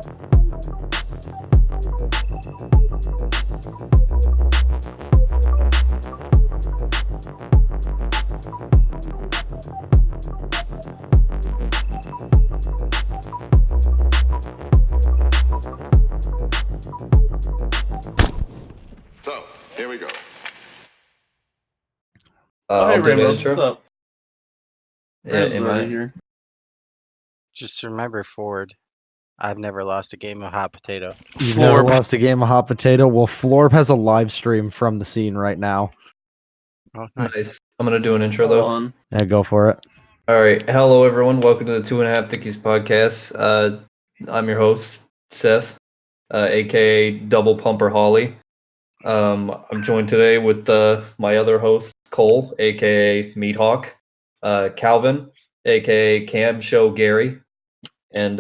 So, here we go. Hey, I'll do the Rainbow, what's intro. up? Yeah, Ramos is am already I? here. Just remember, Ford, I've never lost a game of hot potato. You've never lost a game of hot potato? Well, Florb has a live stream from the scene right now. Oh, nice. Nice. I'm gonna do an intro Hold though. on. Yeah, go for it. All right. Hello, everyone. Welcome to the 2.5 Thiccies podcast. I'm your host, Seth, aka Double Pumper Holly. I'm joined today with my other host, Cole, aka Meat Hawk, Calvin, aka Cam Show Gary, and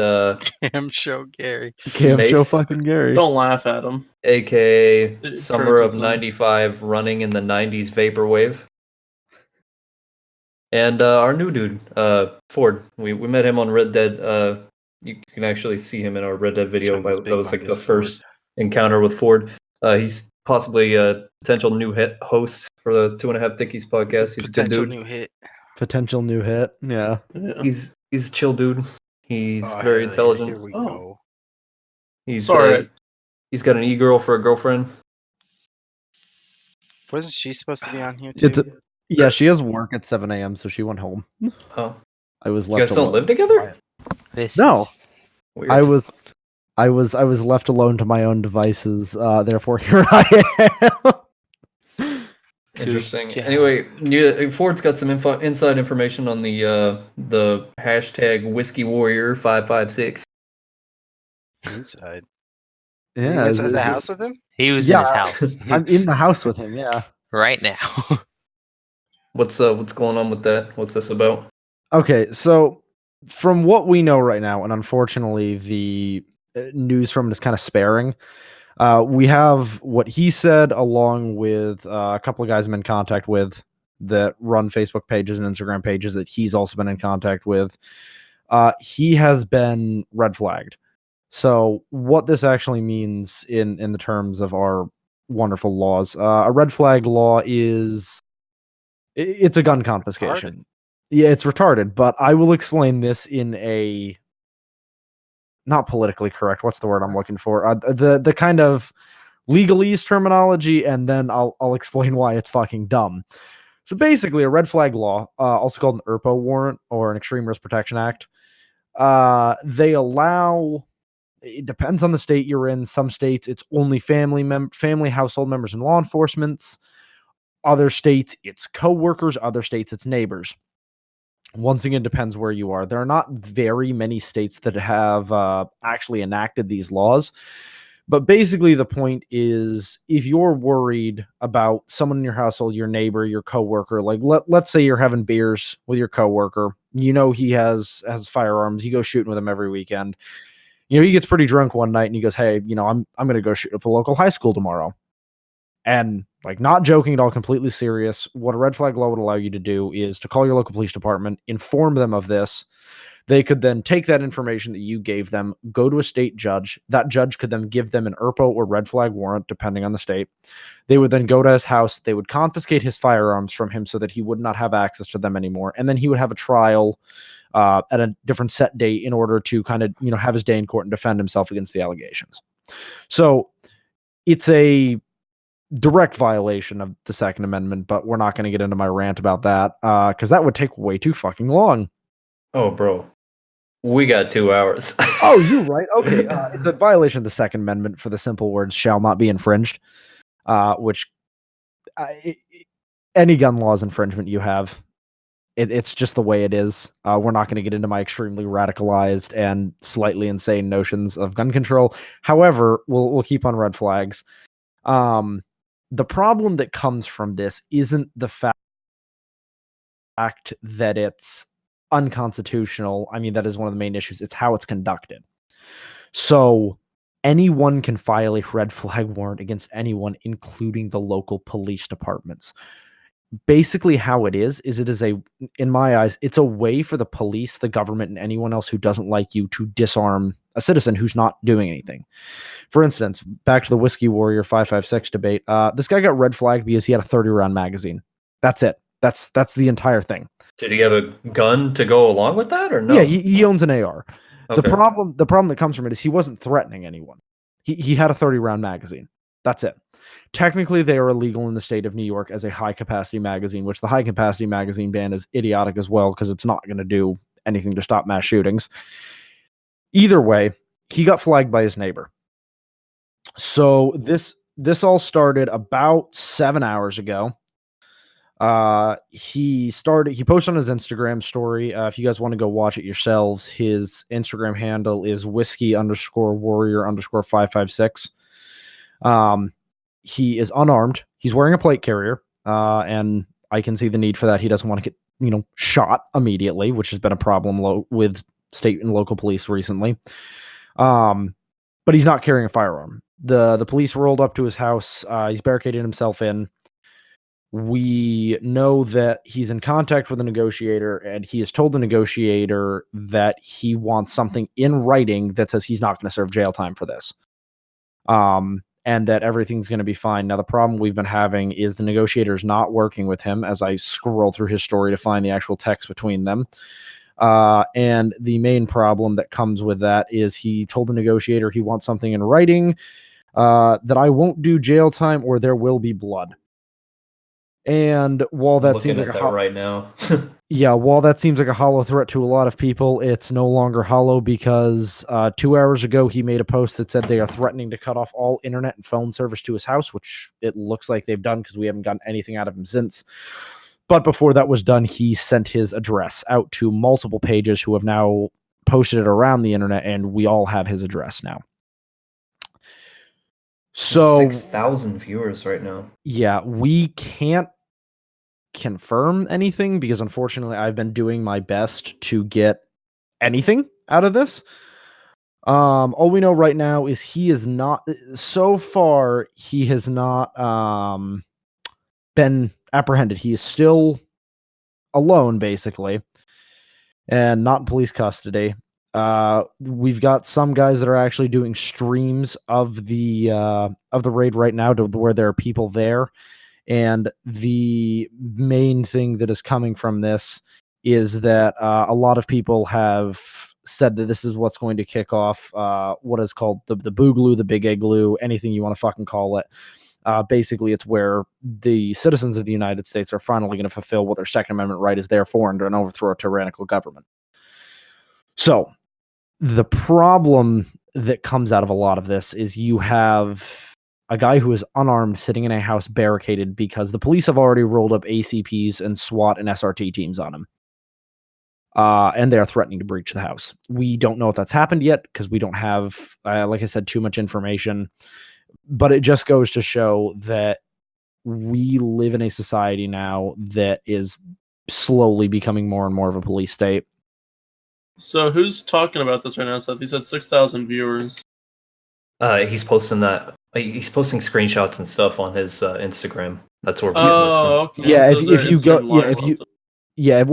Cam show Gary. Cam Mace. show fucking Gary. Don't laugh at him. aka It Summer of encourages him. '95, running in the '90s vaporwave. And our new dude, Ford. We met him on Red Dead. You can actually see him in our Red Dead video. On this That big was like the fungus first encounter with Ford. He's possibly a potential new hit host for the 2.5 Thiccies podcast. He's a good Potential dude. new hit. Potential new hit. Yeah. Yeah. He's a chill dude. He's Oh, very hell yeah, intelligent. Here we Oh. go. He's Sorry. he's got an e-girl for a girlfriend. Wasn't she supposed to be on here too? It's yeah, she has work at 7 a.m., so she went home. Oh, I was you left guys don't alone. live together? This No. is- Weird. I was left alone to my own devices. Therefore, here I am. Interesting. Good job. Anyway, Ford's got some inside information on the hashtag Whiskey Warrior 556. inside. Yeah, you inside is the this- house with him? He was Yeah, in his house I'm in the house with him. Yeah. right now. What's going on with that? What's this about? Okay, so from what we know right now, and unfortunately the news from it is kind of sparing, we have what he said along with a couple of guys I'm in contact with that run Facebook pages and Instagram pages that he's also been in contact with. He has been red flagged. So what this actually means in the terms of our wonderful laws, a red flag law is it's a gun confiscation. Yeah, it's retarded, but I will explain this in a not politically correct. What's the word I'm looking for? The kind of legalese terminology, and then I'll explain why it's fucking dumb. So basically, a red flag law, also called an ERPO warrant or an Extreme Risk Protection Act, they allow. It depends on the state you're in. Some states, it's only family household members and law enforcements. Other states, it's coworkers. Other states, it's neighbors. Once again, depends where you are. There are not very many states that have actually enacted these laws. But basically, the point is, if you're worried about someone in your household, your neighbor, your coworker, like let's say you're having beers with your coworker, you know he has firearms, you go shooting with him every weekend. You know, he gets pretty drunk one night and he goes, "Hey, you know, I'm going to go shoot at the local high school tomorrow." And like, not joking at all, completely serious, what a red flag law would allow you to do is to call your local police department, inform them of this. They could then take that information that you gave them, go to a state judge. That judge could then give them an ERPO or red flag warrant, depending on the state. They would then go to his house. They would confiscate his firearms from him so that he would not have access to them anymore. And then he would have a trial at a different set date in order to kind of, you know, have his day in court and defend himself against the allegations. So it's a direct violation of the Second Amendment, but we're not going to get into my rant about that because that would take way too fucking long. Oh, bro. We got 2 hours. Oh, you're right. Okay. It's a violation of the Second Amendment for the simple words shall not be infringed, which any gun laws infringement you have, it's just the way it is. We're not going to get into my extremely radicalized and slightly insane notions of gun control. However, we'll keep on red flags. The problem that comes from this isn't the fact that it's unconstitutional. I mean, that is one of the main issues. It's how it's conducted. So anyone can file a red flag warrant against anyone, including the local police departments. basically how it is it is in my eyes, it's a way for the police, the government, and anyone else who doesn't like you to disarm a citizen who's not doing anything. For instance, back to the Whiskey Warrior 556 debate. This guy got red flagged because he had a 30-round magazine. That's it. That's the entire thing. Did he have a gun to go along with that, or no? Yeah, he owns an AR. Okay. The problem that comes from it is he wasn't threatening anyone. He had a 30-round magazine. That's it. Technically, they are illegal in the state of New York as a high-capacity magazine, which the high-capacity magazine ban is idiotic as well because it's not going to do anything to stop mass shootings. Either way, he got flagged by his neighbor. So this all started about 7 hours ago. He posted on his Instagram story. If you guys want to go watch it yourselves, his Instagram handle is whiskey_warrior_556. He is unarmed. He's wearing a plate carrier. And I can see the need for that. He doesn't want to get, shot immediately, which has been a problem with state and local police recently. But he's not carrying a firearm. The police rolled up to his house. He's barricaded himself in. We know that he's in contact with a negotiator, and he has told the negotiator that he wants something in writing that says he's not going to serve jail time for this. And that everything's going to be fine. Now, the problem we've been having is the negotiator's not working with him as I scroll through his story to find the actual text between them. And the main problem that comes with that is he told the negotiator he wants something in writing that I won't do jail time or there will be blood. And while that seems like right now, while that seems like a hollow threat to a lot of people, it's no longer hollow because 2 hours ago he made a post that said they are threatening to cut off all internet and phone service to his house, which it looks like they've done because we haven't gotten anything out of him since. But before that was done, he sent his address out to multiple pages who have now posted it around the internet, and we all have his address now. So 6,000 viewers right now. Yeah, we can't confirm anything because unfortunately I've been doing my best to get anything out of this. All we know right now is he is not, so far, he has not been apprehended. He is still alone, basically, and not in police custody. We've got some guys that are actually doing streams of the raid right now to where there are people there. And the main thing that is coming from this is that a lot of people have said that this is what's going to kick off what is called the Boogaloo, the Big Igloo, anything you want to fucking call it. Basically, it's where the citizens of the United States are finally going to fulfill what their Second Amendment right is there for and overthrow a tyrannical government. So the problem that comes out of a lot of this is you have a guy who is unarmed sitting in a house barricaded because the police have already rolled up ACPs and SWAT and SRT teams on him. And they're threatening to breach the house. We don't know if that's happened yet because we don't have, like I said, too much information. But it just goes to show that we live in a society now that is slowly becoming more and more of a police state. So who's talking about this right now, Seth? He said 6,000 viewers. He's posting that. He's posting screenshots and stuff on his Instagram. That's where. Okay. Yeah, So if you go,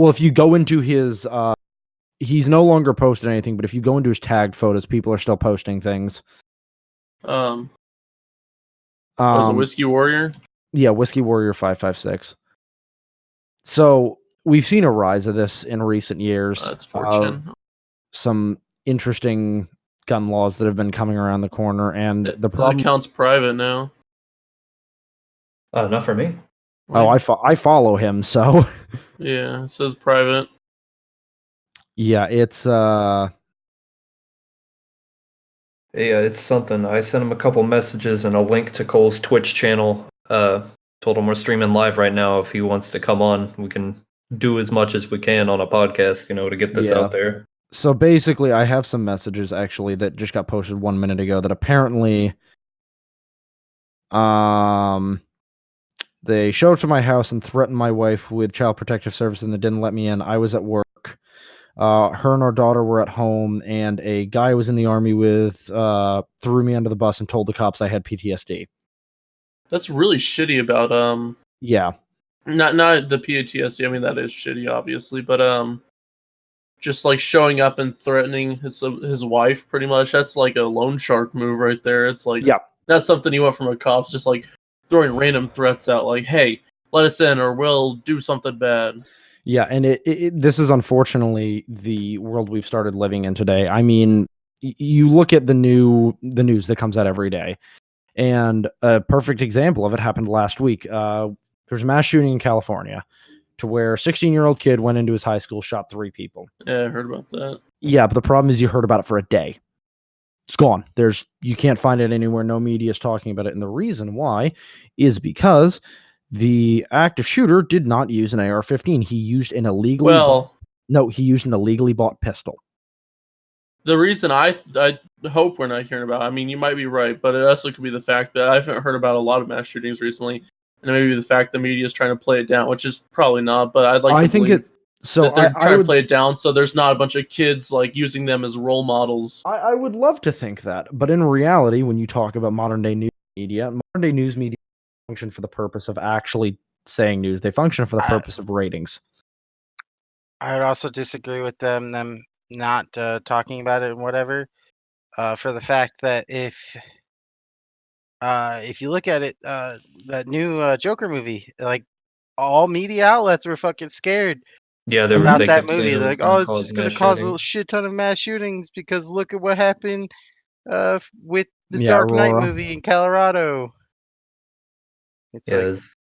if you go into his, he's no longer posted anything. But if you go into his tagged photos, people are still posting things. Was it Whiskey Warrior? Yeah, Whiskey Warrior 556. So we've seen a rise of this in recent years. That's fortunate. Some interesting gun laws that have been coming around the corner, and the problem. His account's private now. Not for me. Oh, I follow him, so. Yeah, it says private. Yeah, it's Yeah, it's something. I sent him a couple messages and a link to Cole's Twitch channel. Told him we're streaming live right now. If he wants to come on, we can do as much as we can on a podcast, to get this out there. So basically, I have some messages actually that just got posted 1 minute ago that apparently they showed up to my house and threatened my wife with child protective services and they didn't let me in. I was at work. Her and our daughter were at home, and a guy was in the army threw me under the bus and told the cops I had PTSD. That's really shitty about Yeah. Not the PTSD. I mean, that is shitty, obviously, but just like showing up and threatening his wife, pretty much. That's like a loan shark move right there. It's like Yeah. that's something you want from a cop. Just like throwing random threats out, like, "Hey, let us in, or we'll do something bad." Yeah, and this is unfortunately the world we've started living in today. I mean, you look at the news that comes out every day, and a perfect example of it happened last week. There's a mass shooting in California, to where a 16-year-old kid went into his high school, shot 3 people. Yeah, I heard about that. Yeah, but the problem is you heard about it for a day. It's gone. You can't find it anywhere. No media is talking about it, and the reason why is because the active shooter did not use an AR-15. He used an illegally he used an illegally bought pistol. The reason I hope we're not hearing about, I mean, you might be right, but it also could be the fact that I haven't heard about a lot of mass shootings recently, and maybe the fact the media is trying to play it down, which is probably not. But I'd like I to think believe that they're I trying to would play it down, so there's not a bunch of kids like using them as role models. I would love to think that, but in reality, when you talk about modern day news media function for the purpose of actually saying news. They function for the purpose of ratings. I would also disagree with them not talking about it and whatever, for the fact that if you look at it, that new Joker movie, like all media outlets were fucking scared Yeah, they were about that thinking movie. soon it They're was like, gonna oh, it's cause just gonna mass cause a shootings. shit ton of mass shootings because look at what happened with the Yeah, Dark Knight Aurora. movie in Colorado. It's Yeah, like, it's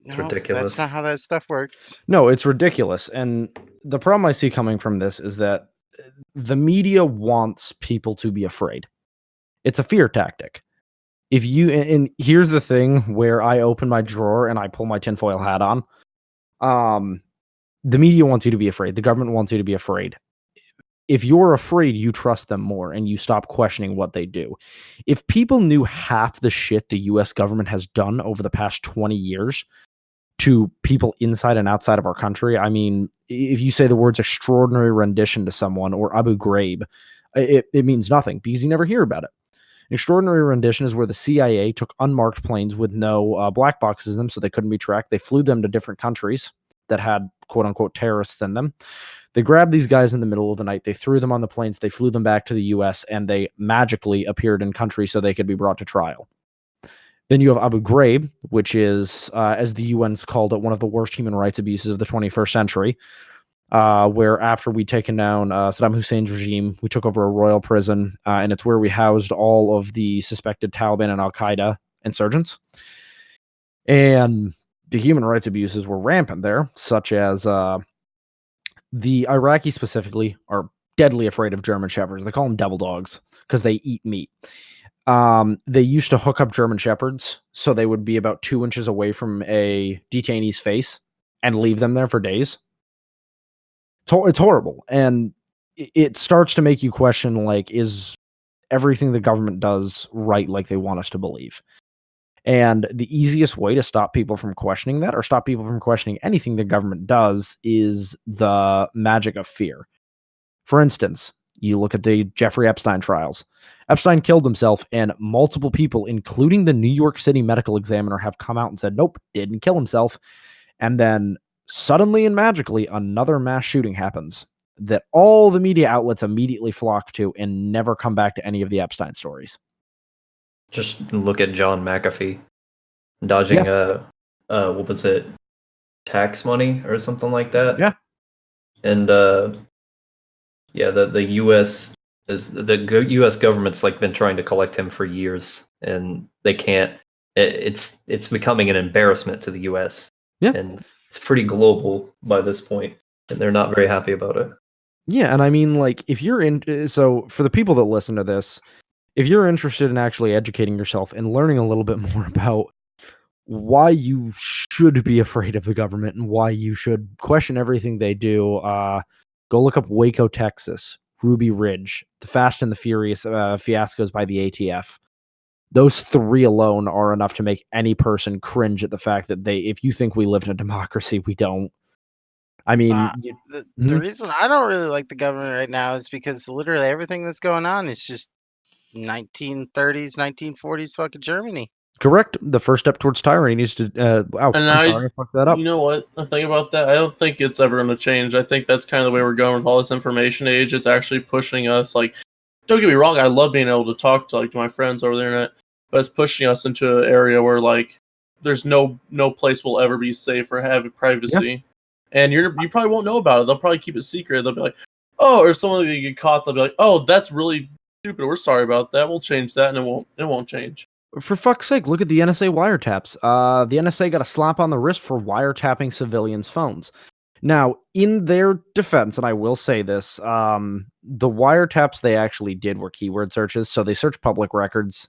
no, ridiculous. that's not how that stuff works. No, it's ridiculous. And the problem I see coming from this is that the media wants people to be afraid. It's a fear tactic. If you and here's the thing where I open my drawer and I pull my tinfoil hat on. The media wants you to be afraid. The government wants you to be afraid. If you're afraid, you trust them more and you stop questioning what they do. If people knew half the shit the US government has done over the past 20 years to people inside and outside of our country, I mean, if you say the words extraordinary rendition to someone or Abu Ghraib, it means nothing because you never hear about it. Extraordinary rendition is where the CIA took unmarked planes with no black boxes in them so they couldn't be tracked. They flew them to different countries that had quote unquote terrorists in them. They grabbed these guys in the middle of the night. They threw them on the planes. They flew them back to the US and they magically appeared in country so they could be brought to trial. Then you have Abu Ghraib, which is, as the UN's called it, one of the worst human rights abuses of the 21st century, where after we'd taken down Saddam Hussein's regime, we took over a royal prison, and it's where we housed all of the suspected Taliban and Al-Qaeda insurgents. And the human rights abuses were rampant there, such as the Iraqis specifically are deadly afraid of German Shepherds. They call them devil dogs because they eat meat. They used to hook up German Shepherds so they would be about 2 inches away from a detainee's face and leave them there for days. It's horrible. And it starts to make you question, like, is everything the government does right like they want us to believe? And the easiest way to stop people from questioning that or stop people from questioning anything the government does is the magic of fear. For instance, you look at the Jeffrey Epstein trials. Epstein killed himself, and multiple people, including the New York City medical examiner, have come out and said, nope, didn't kill himself. And then suddenly and magically, another mass shooting happens that all the media outlets immediately flock to and never come back to any of the Epstein stories. Just look at John McAfee dodging what was it, tax money or something like that. Yeah. And yeah, the U.S. U.S. government's like been trying to collect him for years, and they can't. It's becoming an embarrassment to the U.S. Yeah. And it's pretty global by this point, and they're not very happy about it. Yeah, and I mean, like, if you're in, so for the people that listen to this, if you're interested in actually educating yourself and learning a little bit more about why you should be afraid of the government and why you should question everything they do, go look up Waco, Texas, Ruby Ridge, the Fast and the Furious fiascos by the ATF. Those 3 alone are enough to make any person cringe at the fact that if you think we live in a democracy, we don't. I mean, The reason I don't really like the government right now is because literally everything that's going on is just 1930s, 1940s fucking Germany. Correct. The first step towards tyranny needs to. I'm sorry, I fucked that up. You know what? I think about that. I don't think it's ever going to change. I think that's kind of the way we're going with all this information age. It's actually pushing us. Like, don't get me wrong. I love being able to talk to my friends over the internet, but it's pushing us into an area where like there's no place will ever be safe or have privacy, and you probably won't know about it. They'll probably keep it secret. They'll be like, oh, or if someone get caught, they'll be like, oh, that's really stupid. We're sorry about that. We'll change that, and it won't change. For fuck's sake, look at the NSA wiretaps. The NSA got a slap on the wrist for wiretapping civilians' phones. Now, in their defense, and I will say this, the wiretaps they actually did were keyword searches. So they searched public records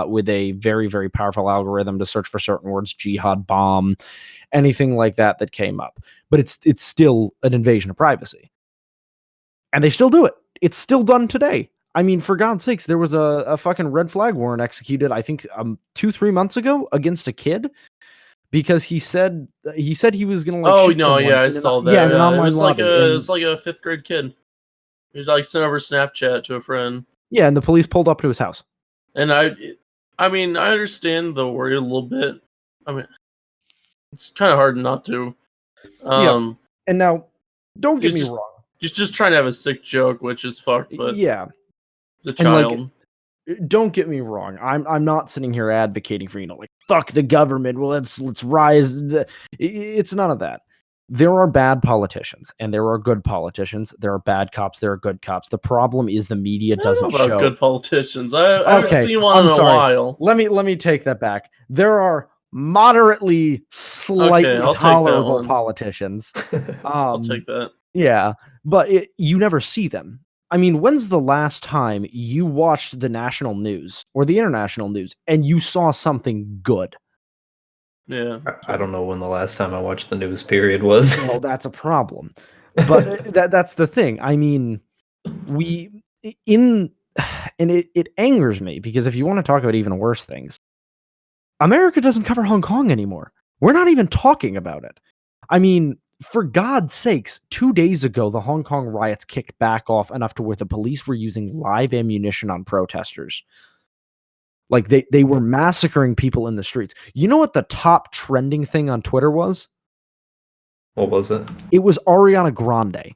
with a very, very powerful algorithm to search for certain words, jihad, bomb, anything like that came up. But it's still an invasion of privacy. And they still do it. It's still done today. I mean, for God's sakes, there was a fucking red flag warrant executed, I think, 2-3 months ago against a kid because he said he was gonna like. Oh no, yeah, I saw that. Yeah, in an online it was like lobby, it's like a 5th grade kid. He was like sent over Snapchat to a friend. Yeah, and the police pulled up to his house. And I mean, I understand the worry a little bit. I mean, it's kind of hard not to. Yeah. And now, don't get me wrong. He's just trying to have a sick joke, which is fucked. But yeah. As a child. Like, don't get me wrong. I'm not sitting here advocating for, like, fuck the government. Well, let's rise. It's none of that. There are bad politicians and there are good politicians. There are bad cops. There are good cops. The problem is the media doesn't show good politicians. I haven't seen one in a while. Let me take that back. There are moderately, slightly tolerable politicians. I'll take that. Yeah, but you never see them. I mean, when's the last time you watched the national news or the international news and you saw something good? Yeah. I don't know when the last time I watched the news period was. Well, that's a problem. But that's the thing. I mean, and it angers me because if you want to talk about even worse things, America doesn't cover Hong Kong anymore. We're not even talking about it. I mean, for God's sakes, 2 days ago, the Hong Kong riots kicked back off enough to where the police were using live ammunition on protesters. Like, they were massacring people in the streets. You know what the top trending thing on Twitter was? What was it? It was Ariana Grande.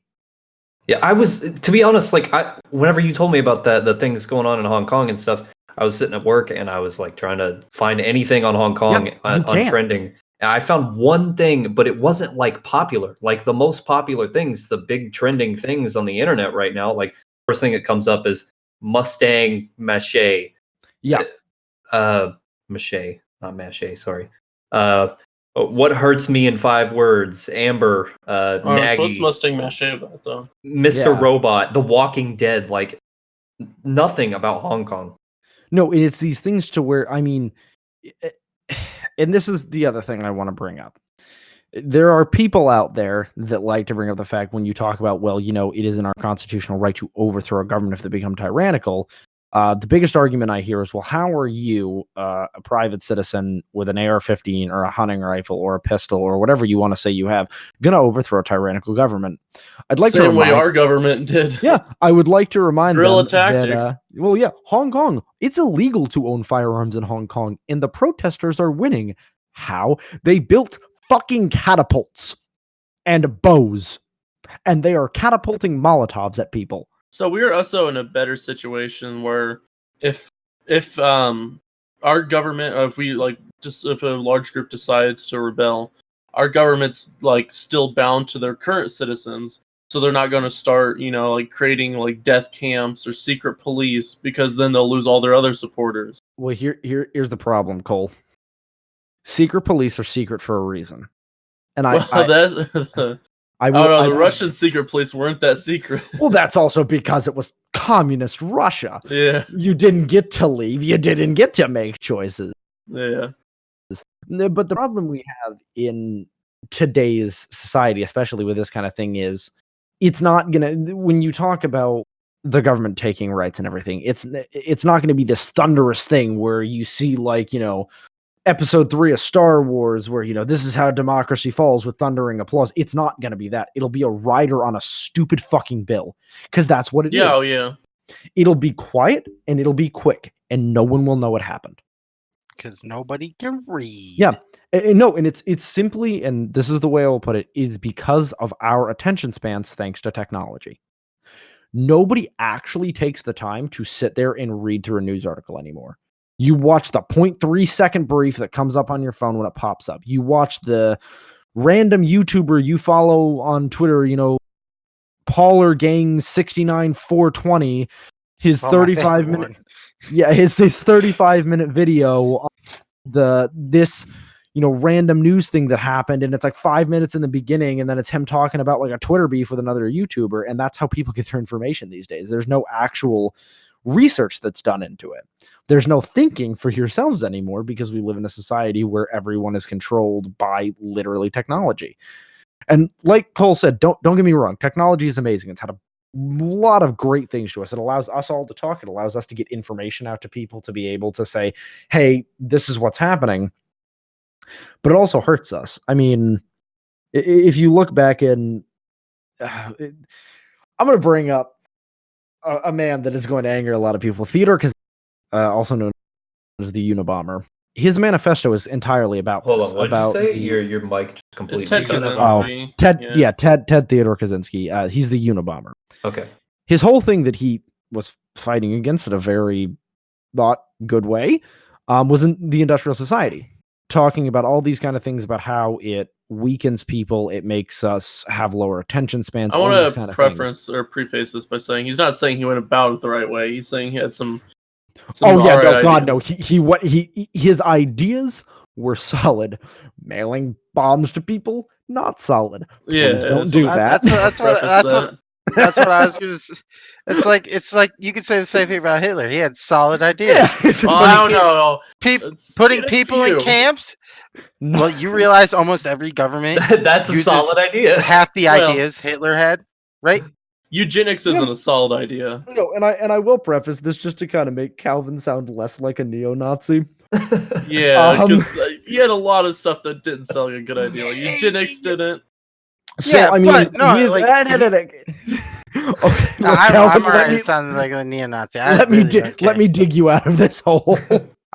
Yeah, I was, to be honest, like, whenever you told me about the things going on in Hong Kong and stuff, I was sitting at work and I was like trying to find anything on Hong Kong on trending. And I found one thing, but it wasn't like popular. Like the most popular things, the big trending things on the internet right now, like first thing that comes up is Mustang Mache. Yeah. Mache, not Mache, sorry. What hurts me in 5 words? Amber, Nagy. So what's Mustang Mache about though? Mr. Robot, The Walking Dead, like nothing about Hong Kong. No, it's these things to where, I mean, and this is the other thing I want to bring up. There are people out there that like to bring up the fact when you talk about, well, it is in our constitutional right to overthrow a government if they become tyrannical. The biggest argument I hear is, well, how are you, a private citizen with an AR-15 or a hunting rifle or a pistol or whatever you want to say you have, going to overthrow a tyrannical government? I'd like Same way our government did. Yeah, I would like to remind guerrilla them tactics. That, Hong Kong, it's illegal to own firearms in Hong Kong, and the protesters are winning. How? They built fucking catapults and bows, and they are catapulting Molotovs at people. So we're also in a better situation where if our government, if a large group decides to rebel, our government's like still bound to their current citizens, so they're not going to start, creating like death camps or secret police because then they'll lose all their other supporters. Well, here's the problem, Cole. Secret police are secret for a reason, and I don't know, the Russian secret police weren't that secret. Well, that's also because it was communist Russia. Yeah. You didn't get to leave. You didn't get to make choices. Yeah. But the problem we have in today's society, especially with this kind of thing, is it's not going to, when you talk about the government taking rights and everything, it's not going to be this thunderous thing where you see Episode 3 of Star Wars, where, this is how democracy falls with thundering applause. It's not going to be that. It'll be a rider on a stupid fucking bill, because that's what it is. Oh, yeah. It'll be quiet, and it'll be quick, and no one will know what happened. because nobody can read. Yeah. No, and it's simply, and this is the way I will put it, is because of our attention spans thanks to technology. Nobody actually takes the time to sit there and read through a news article anymore. You watch the 0.3 second brief that comes up on your phone when it pops up. You watch the random YouTuber you follow on Twitter, Pauler Gang 69420, his Oh, my 35 favorite minute one. yeah, his 35-minute video on this random news thing that happened, and it's like 5 minutes in the beginning, and then it's him talking about like a Twitter beef with another YouTuber, and that's how people get their information these days. There's no actual research that's done into it. There's no thinking for yourselves anymore because we live in a society where everyone is controlled by literally technology. And like Cole said, don't get me wrong, technology is amazing. It's had a lot of great things to us. It allows us all to talk. It allows us to get information out to people, to be able to say, hey, this is what's happening. But it also hurts us. I mean, if you look back in, I'm going to bring up a man that is going to anger a lot of people. Theodore, also known as the Unabomber. His manifesto is entirely about Hold this. on, what did you say? Your mic just It's completely Ted cut out. Kaczynski. Ted Theodore Kaczynski. He's the Unabomber. Okay. His whole thing that he was fighting against in a very not good way was in the industrial society, talking about all these kind of things about how it weakens people, it makes us have lower attention spans. I all want these to kind of preference things. or preface this by saying he's not saying he went about it the right way. He's saying he had some Oh yeah, alright no, God, no. ideas. His ideas were solid. Mailing bombs to people, not solid. Please Yeah, don't do that. That's what I was gonna say. It's like you could say the same thing about Hitler. He had solid ideas. Yeah, it's Well, funny. I don't know. Putting Get a people in few. camps. No. Well, you realize almost every government That's a uses solid idea. half the Well- ideas Hitler had, right? Eugenics isn't a solid idea. No, and I will preface this just to kind of make Calvin sound less like a neo-Nazi. Yeah, because he had a lot of stuff that didn't sound like a good idea. Like eugenics didn't. So Yeah, I mean, but no, with like, okay, look, I'm Calvin, already sounding like a neo-Nazi. I let really don't care. me dig you out of this hole.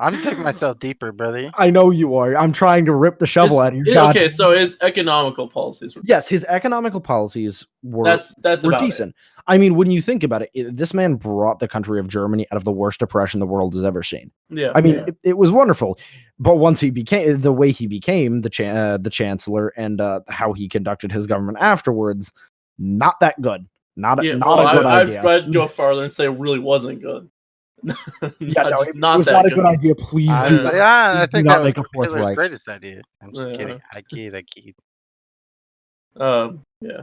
I'm digging myself deeper, brother. I know you are. I'm trying to rip the shovel out of your god. Okay, so his economical policies were Yes, his economical policies were that's were about decent. I mean, when you think about it, this man brought the country of Germany out of the worst depression the world has ever seen. it. Yeah, I mean, it was wonderful. But once he became the way he became the chancellor and how he conducted his government afterwards, not that good. Not a good idea. I'd go farther and say it really wasn't good. Yeah, no, just it was not a good idea. Please do Honestly, not. yeah, I do think not that was make a Fourth Hitler's Reich. greatest idea. I'm just Yeah. kidding. I kid. Yeah.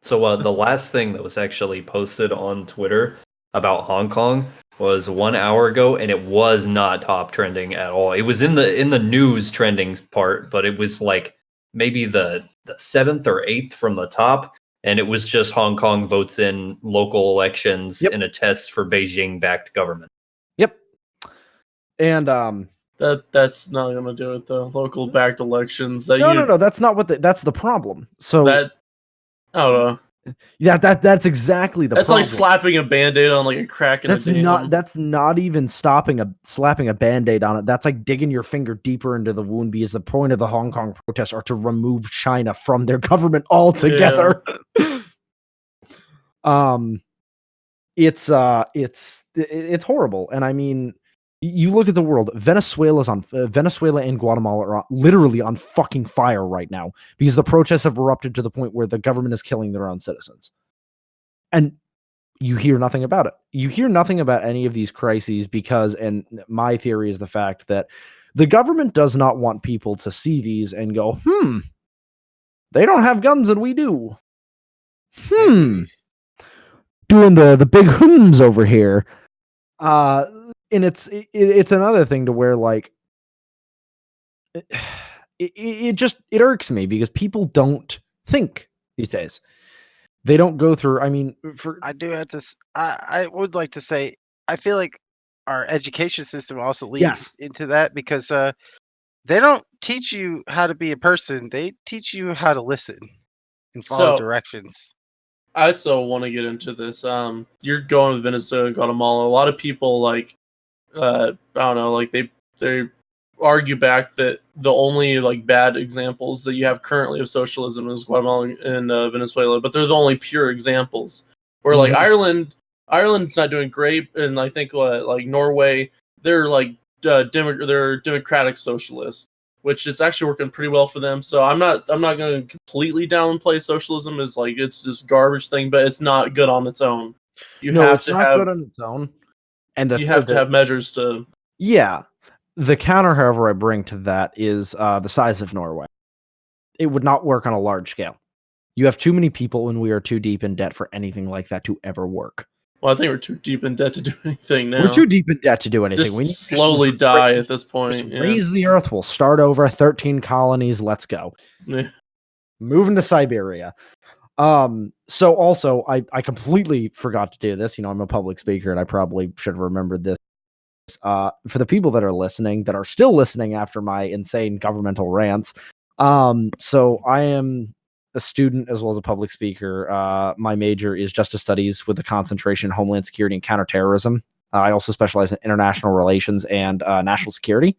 So the last thing that was actually posted on Twitter about Hong Kong was 1 hour ago, and it was not top trending at all. It was in the news trending part, but it was like maybe the 7th or 8th from the top, and it was just Hong Kong votes in local elections in a test for Beijing-backed government. Yep. And that's not gonna do it though. Local backed elections. no, that's not that's the problem. So that I don't know. Yeah, that's exactly the That's problem. like slapping a band-aid on like a crack in That's a dam. not even slapping a band-aid on it. That's like digging your finger deeper into the wound, because the point of the Hong Kong protests are to remove China from their government altogether. It's horrible. And I mean, you look at the world. Venezuela and Guatemala are literally on fucking fire right now because the protests have erupted to the point where the government is killing their own citizens. And you hear nothing about it. You hear nothing about any of these crises because, and my theory is the fact that the government does not want people to see these and go, they don't have guns and we do. Doing the big hums over here. And it's another thing to where like it irks me because people don't think these days. They don't go through. I mean, I do have to. I would like to say I feel like our education system also leads into that because they don't teach you how to be a person. They teach you how to listen and follow directions. I still want to get into this. You're going with Venezuela and Guatemala. A lot of people like I don't know, like they they argue back that the only like bad examples that you have currently of socialism is Guatemala and Venezuela, but they're the only pure examples. Where like Ireland's not doing great, and I think like Norway, they're like they're democratic socialists, which is actually working pretty well for them. So I'm not going to completely downplay socialism as like it's just garbage thing, but it's not good on its own. It's not good on its own, and you have to have measures to. Yeah, the counter, however, I bring to that is the size of Norway. It would not work on a large scale. You have too many people, and we are too deep in debt for anything like that to ever work. Well, I think we're too deep in debt to do anything now. We're too deep in debt to do anything. We need to slowly die at this point. Raise the earth. We'll start over. 13 colonies. Let's go. Yeah. Moving to Siberia. So also, I completely forgot to do this. I'm a public speaker, and I probably should have remembered this. For the people that are listening, that are still listening after my insane governmental rants. So I am a student as well as a public speaker. My major is Justice Studies with a concentration in Homeland Security and Counterterrorism. I also specialize in international relations and national security.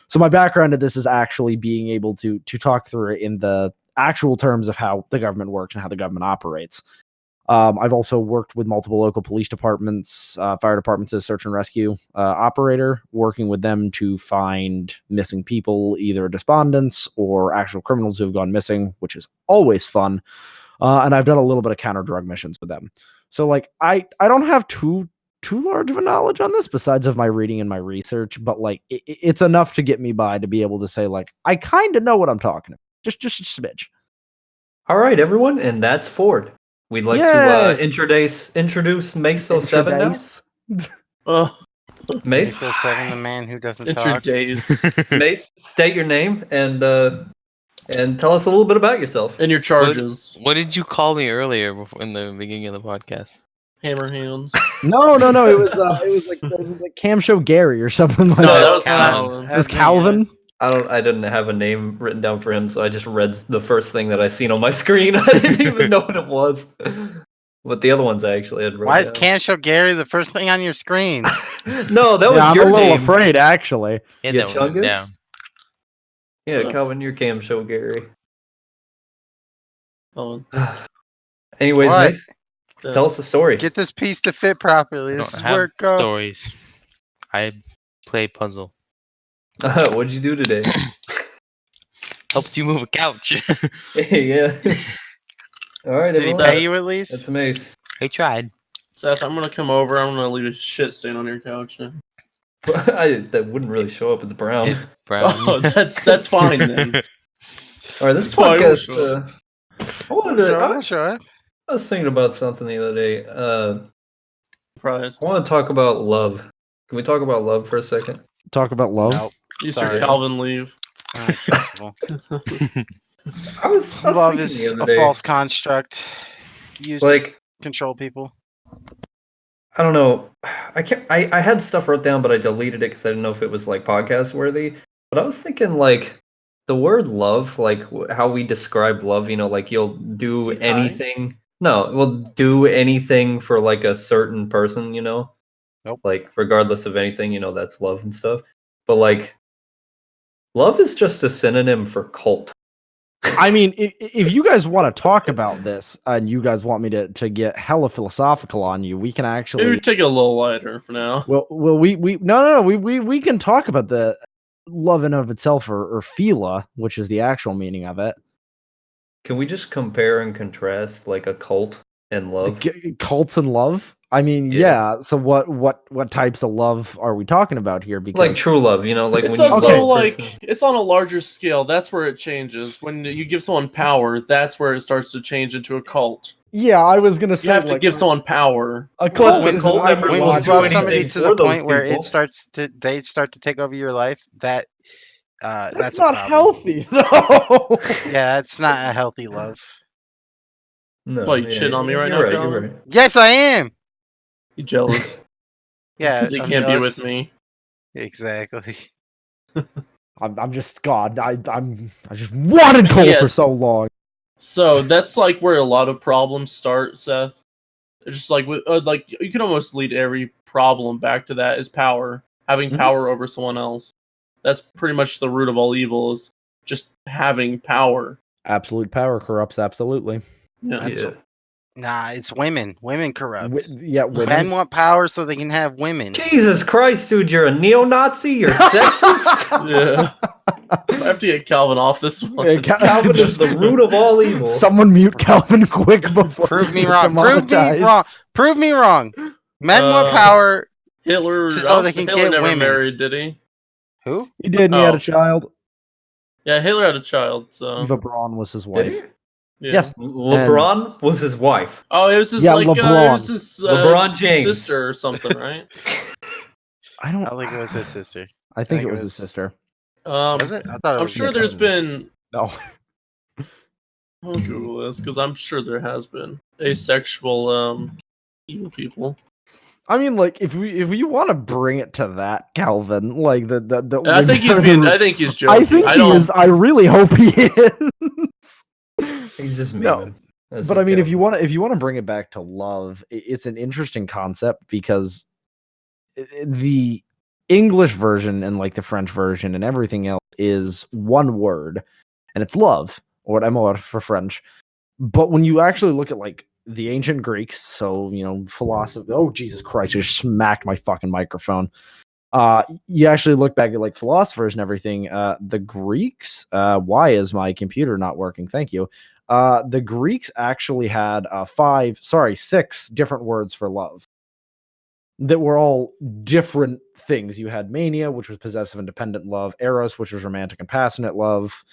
So my background in this is actually being able to talk through it in the actual terms of how the government works and how the government operates. I've also worked with multiple local police departments, fire departments as a search and rescue operator, working with them to find missing people, either despondents or actual criminals who have gone missing, which is always fun. And I've done a little bit of counter drug missions with them. So like I don't have too large of a knowledge on this besides of my reading and my research, but like it's enough to get me by to be able to say like I kind of know what I'm talking about. Just a smidge. All right, everyone, and that's Ford. We'd like to introduce Meso 7 now. Mace? Meso 7, the man who doesn't Introduce. Mace, state your name and tell us a little bit about yourself. And your charges. What did you call me earlier in the beginning of the podcast? Hammer hands. No. It was like Cam Show Gary or something like that. No, that was Calvin. It was Calvin. I didn't have a name written down for him, so I just read the first thing that I seen on my screen. I didn't even know what it was. But the other ones I actually had written Why is Can Show Gary the first thing on your screen? No, that was I'm your a little name. afraid, actually. Yeah, You that one went Chungus? down. Yeah, Calvin, your Cam Show Gary. Anyways, What? Mace, tell us the story. Get this piece to fit properly. I This don't is have where it goes. stories. I play puzzle. What'd you do today? Helped you move a couch. Yeah. All right, Did he everyone. pay you at least? That's Mace. I tried. Seth, I'm gonna come over. I'm gonna leave a shit stain on your couch now. That wouldn't really show up. It's brown. It's brown. Oh, that's fine then. All right, this It's fine, podcast. I Sure. was thinking about something the other day. Surprised. I want to talk about love. Can we talk about love for a second? Talk about love. Nope. You Sorry. see Calvin leave. Unacceptable. I was Love thinking is the a other day, false construct used to like, control people. I don't know. I had stuff wrote down, but I deleted it because I didn't know if it was like podcast worthy. But I was thinking like the word love, like how we describe love. Like you'll do Say hi. anything. No, we'll do anything for like a certain person. Nope. Like regardless of anything, that's love and stuff. But like, love is just a synonym for cult. I mean, if you guys want to talk about this and you guys want me to get hella philosophical on you, we can actually. Maybe take it a little lighter for now. Well, we can talk about the love in of itself or philia, which is the actual meaning of it. Can we just compare and contrast like a cult and love? Cults and love. I mean, yeah. So what types of love are we talking about here? Because Like true love, like It's when you also love a like person- it's on a larger scale. That's where it changes. When you give someone power, that's where it starts to change into a cult. yeah, I was gonna say You have to give someone power. a cult. When is cult an members When won't you do love anything somebody to for the those point where people. they start to take over your life, that's That's a not problem. healthy, though. Yeah, it's not a healthy love. No, What, you shitting on me right you're now, right, Colin? you're right. Yes, I am. You jealous? Yeah, Because he I'm can't be jealous. with me. Exactly. I'm just God. I just wanted Cole for Yes. so long. So that's like where a lot of problems start, Seth. It's just like like you can almost lead every problem back to that is power, having Mhm. power over someone else. that's pretty much the root of all evil, is just having power. Absolute power corrupts absolutely. Yeah. Yeah. Nah, it's women. Women corrupt. Men Men want power so they can have women. Jesus Christ, dude, you're a neo-Nazi? You're sexist? Yeah. I have to get Calvin off this one. Yeah, Calvin is the root of all evil. Someone mute Calvin quick before Prove he me gets wrong. Prove me demonetized. wrong. Prove me wrong. Men want power. Hitler, So they can Hitler get never women. married, did he? Who? He did, and he had Oh. a child. Yeah, Hitler had a child, so Eva Braun was his Did wife. he? yeah. Yes. LeBron was his wife. Oh, it was his Yeah, it LeBron. was his LeBron James. sister or something, right? I I don't don't think it was his sister. I think it was his sister. Was it? I thought it I'm was. sure his there's cousin. been. No. I'll Google this because I'm sure there has been asexual evil people. I mean, like, if you want to bring it to that, Calvin, like the I think he's being. I think he's joking. I think he don't. is. I really hope he is. He's just No. memeing. That's But I just mean, if Calvin. you want to bring it back to love, it's an interesting concept because the English version and like the French version and everything else is one word, and it's love, or amour for French. But when you actually look at like the ancient Greeks, so philosophy. Oh Jesus Christ! I just smacked my fucking microphone. You actually look back at like philosophers and everything. The Greeks. Why is my computer not working? Thank you. The Greeks actually had 6 different words for love that were all different things. You had mania, which was possessive and dependent love; eros, which was romantic and passionate love;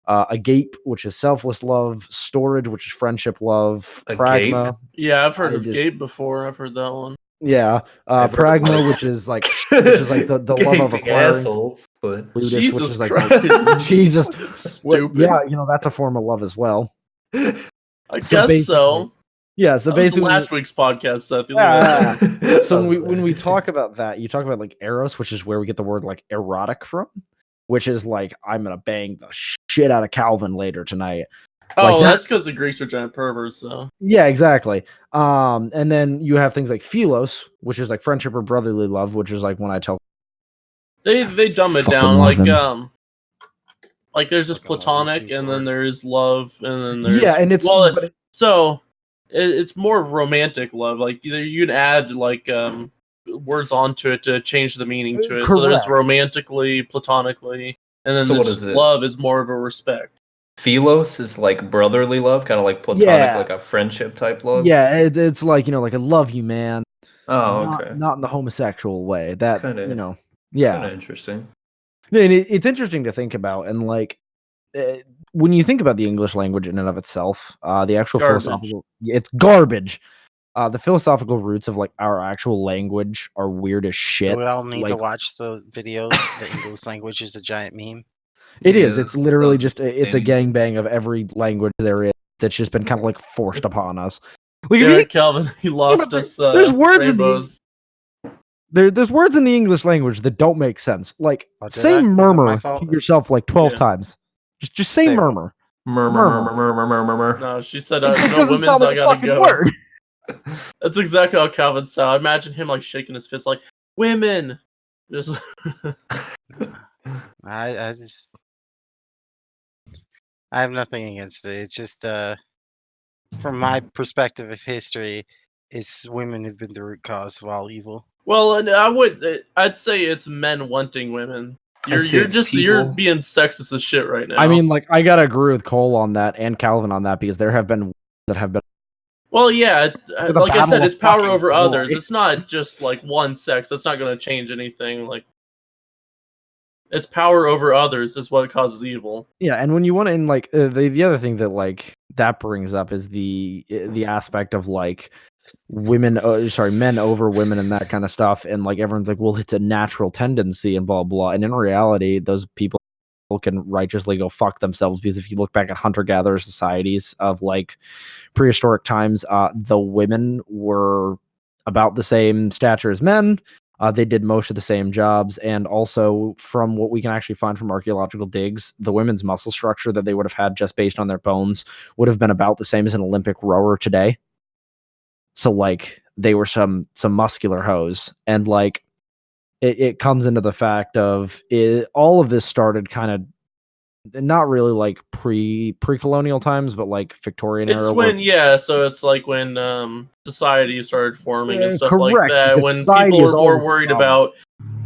agape, which is selfless love; storage, which is friendship love; Agape? pragma. Yeah, I've heard I of just- Gabe before. I've heard that one. Yeah, I've heard of pragma, both. which is like the love of Gaping acquiring. assholes, but Ludus, Jesus which is like Christ. Jesus. Stupid. Yeah, that's a form of love as well. I So guess so. basically- Yeah, so That was basically, last week's podcast, Seth. You leave Yeah. it there. so when we talk about that, you talk about like eros, which is where we get the word like erotic from, which is like I'm gonna bang the shit out of Calvin later tonight. Oh, Like that- that's because the Greeks are giant perverts, though. Yeah, exactly. And then you have things like philos, which is like friendship or brotherly love, which is like when I tell They dumb it Fucking down love like him. like there's just Fucking love platonic, you and for then it. there is love, and then there's yeah, and it's well, but it- so it's more of romantic love. Like you can add like words onto it to change the meaning to it. So there's Correct. romantically, platonically, and then So what there's is it? love is more of a respect. Philos is like brotherly love, kind of like platonic, Yeah. like a friendship type love. yeah, it's like like I love you, man. Oh, Not, okay. not in the homosexual way. That Kinda- yeah. Kind of interesting. And it's interesting to think about, and like when you think about the English language in and of itself, the actual Garbage. philosophical, it's garbage. The philosophical roots of like our actual language are weird as shit. Do we all need to like- watch the video? The English language is a giant meme. It is. Yeah, It's literally sounds just it's a entertaining. gangbang of every language there is that's just been kind of like forced upon us. Like if Yeah, you, Calvin, he lost but us. there's words in the- rainbows. there's words in the English language that don't make sense. Like Oh, did say I? Is it my murmur fault? to yourself like 12 Yeah. times. Just say Say what? murmur. Murmur. No, she said, It "No doesn't women's, sound like I a gotta fucking go." word. That's exactly how Calvin sounded. I imagine him like shaking his fist, like women. Just I just I have nothing against it. It's just from my perspective of history, it's women who've been the root cause of all evil. well, and I'd say it's men wanting women. You're say it's you're people. being sexist as shit right now. I mean, like I gotta agree with Cole on that and Calvin on that because there have been that have been well, yeah, For the like I battle said, of it's power fucking over Troy. others. It's not just like one sex. That's not going to change anything. Like, it's power over others is what causes evil. yeah. And when you want to, and like the other thing that like that brings up is the aspect of like men over women and that kind of stuff, and like everyone's like, well, it's a natural tendency and blah blah. And in reality, those people can righteously go fuck themselves because if you look back at hunter-gatherer societies of like prehistoric times, the women were about the same stature as men. They did most of the same jobs, and also from what we can actually find from archaeological digs, the women's muscle structure that they would have had just based on their bones would have been about the same as an Olympic rower today. So like they were some muscular hoes, and like it comes into the fact of all of this started kind of not really like pre-colonial times, but like Victorian It's era. when so it's like when society started forming and stuff like correct, that. because When society people is were more always worried dumb. about,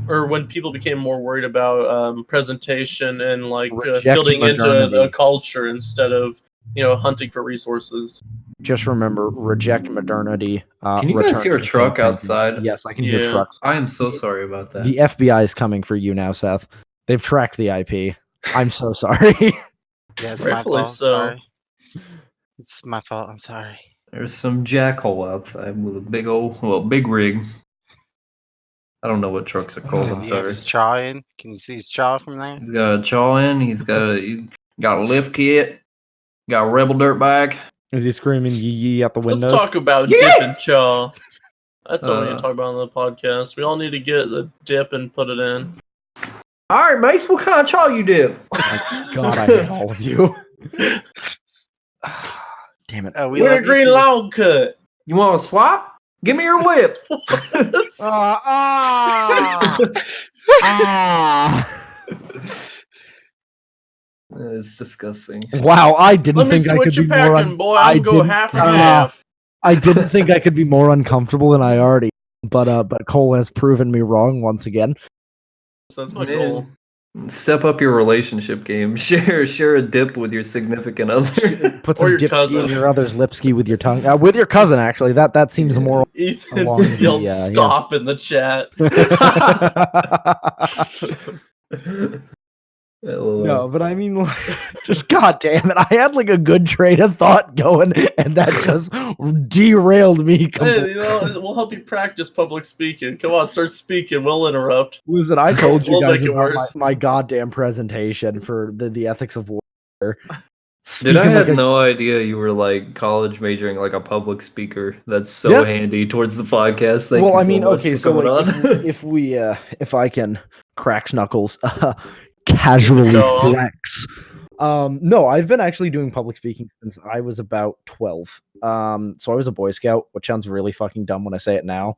or when people became more worried about presentation and like Reject fitting into modernity. a culture instead of hunting for resources. Just remember, reject modernity. Can you guys return hear to a truck cave painting. outside? Yes, I can hear Yeah. trucks. I am so sorry about that. The FBI is coming for you now, Seth. They've tracked the IP. I'm so sorry. Yeah, it's my Rightfully fault. so. Sorry. It's my fault. I'm sorry. There's some jackhole outside with a big rig. I don't know what trucks are called. Does I'm he have sorry. his chaw in? Can you see his chaw from there? He's got a chaw in. He's got a lift kit. Got a rebel dirt bike. Is he screaming yee yee out the Let's windows? talk about Yeah! dip and chaw. That's what we need to talk about on the podcast. We all need to get a dip and put it in. All right, Mace. What kind of chaw you dip? Oh, God, I hate all of you. Damn it. We With love a you green too. long cut. You want to swap? Give me your whip. It's disgusting. Wow, I didn't Let me think I could switch your be more. packing, boy. I'll go half and half. I didn't think I could be more uncomfortable than I already. But Cole has proven me wrong once again. That's my Man, goal. Step up your relationship game. Share a dip with your significant other. Put Or some your dipski cousin. in your other's lipski with your tongue. With your cousin, actually. That seems more. Ethan along just yelled the, stop in the chat. No, but I mean, like, just goddamn it! I had like a good train of thought going, and that just derailed me Hey, completely. we'll help you practice public speaking. Come on, start speaking. We'll interrupt. Listen, I told you We'll guys make it about worse. my goddamn presentation for the ethics of war. Dude, I Speaking had like a no idea you were like college majoring like a public speaker. That's so Yeah. handy towards the podcast. Thank well, you I so mean, much okay, for so coming like on. if I can crack knuckles, casually Go. flex. No, I've been actually doing public speaking since I was about 12. So I was a Boy Scout, which sounds really fucking dumb when I say it now.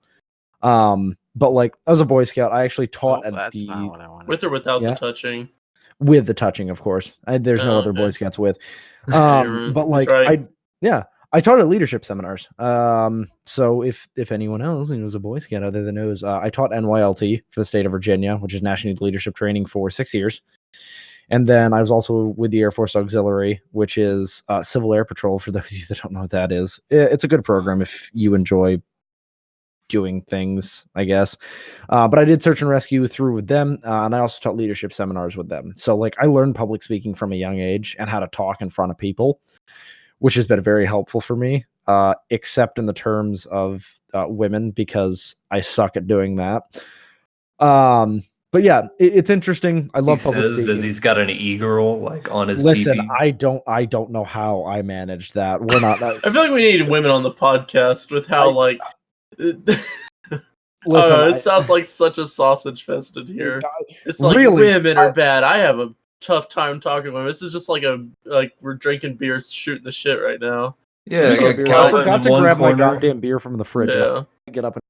But like I was a Boy Scout. I actually taught at That's the not what I wanted. With or without Yeah. the touching. with the touching, of course. There's no Oh, other Boy okay. Scouts with. You're But that's like right. I taught at leadership seminars. So if anyone else was a Boy Scout other than knows, I taught NYLT for the state of Virginia, which is National Youth Leadership Training, for 6 years. And then I was also with the Air Force Auxiliary, which is Civil Air Patrol. For those of you that don't know what that is, it's a good program if you enjoy doing things, I guess. But I did search and rescue through with them, and I also taught leadership seminars with them. So like I learned public speaking from a young age and how to talk in front of people, which has been very helpful for me, except in the terms of women, because I suck at doing that. But yeah, it's interesting. I love he public says speaking. as he's got an e-girl like on his Listen, BB. I don't know how I managed that. We're not. I feel like we need women on the podcast with how like. Listen, it sounds like such a sausage fest in here. It's like really, women are bad. I have a tough time talking to women. This is just like we're drinking beers, shooting the shit right now. Yeah, Speaking I of got beer, I Calvin forgot in to one grab my corner. goddamn beer from the fridge. Yeah. Get up and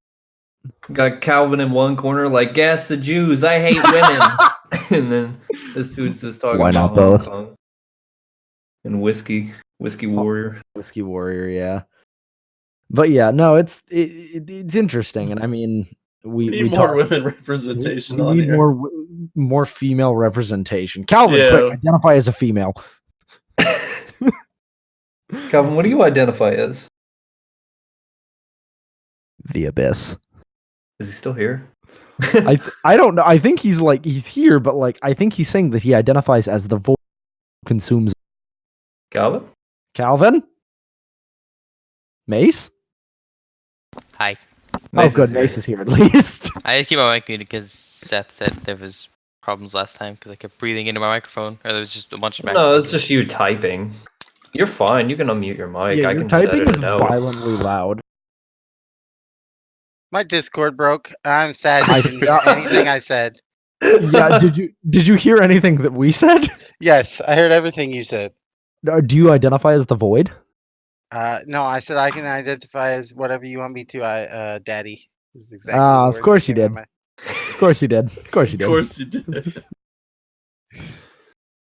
Got Calvin in one corner, like gas the Jews. I hate women. And then this dude's just talking Why about not both? Hong Kong and whiskey warrior. Whiskey Warrior, yeah. But yeah, no, it's interesting, and I mean, we need more women representation we on need here. more female representation. Calvin, Yeah. quick, identify as a female. Calvin, what do you identify as? The Abyss. Is he still here? I don't know. I think he's here, but like I think he's saying that he identifies as the voice who consumes. Calvin? Calvin? Mace? Hi. Mace good. is here. Mace is here at least. I just keep my mic muted because Seth said there was problems last time because I kept breathing into my microphone, or there was just a bunch of No, it's just you typing. You're fine. You can unmute your mic. Yeah, I your can typing edit is it out. violently loud. My Discord broke. I'm sad you didn't hear anything I said. Yeah, did you hear anything that we said? Yes, I heard everything you said. Do you identify as the Void? No, I said I can identify as whatever you want me to. Daddy is exactly. the Of words course that you came out did. of my- Of course you did. Of course you Of did. course you did.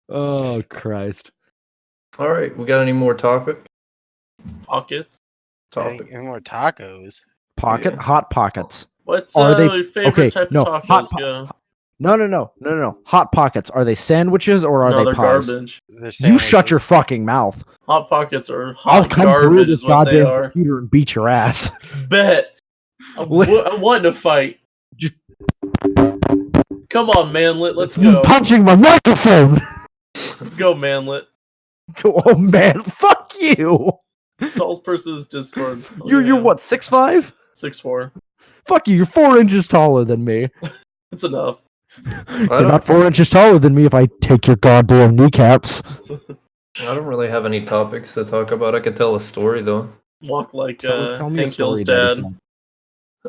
Oh Christ. All right, we got any more topics? Pockets. Any more tacos? Pocket Yeah. hot pockets. What's Are they- your favorite okay, type no, of hot tacos? po- Yeah. No. Hot pockets. Are they sandwiches or are No, they they're pies? garbage. They're You shut your sandwiches. fucking mouth. Hot Pockets are I'll hot come through garbage this is what they goddamn are. computer and beat your ass. Bet. I'm wanting to fight. Just- Come on, Manlet. Let's go. Punching my microphone. Go, Manlet. Oh man, fuck you. Tallest person is Discord. You're what, 6'5"? 6'4". Fuck you, you're 4 inches taller than me. That's enough. You're not 4 inches taller than me if I take your goddamn kneecaps. I don't really have any topics to talk about. I could tell a story though. Walk like Tell me a Hank Hill's story, Daddy dad.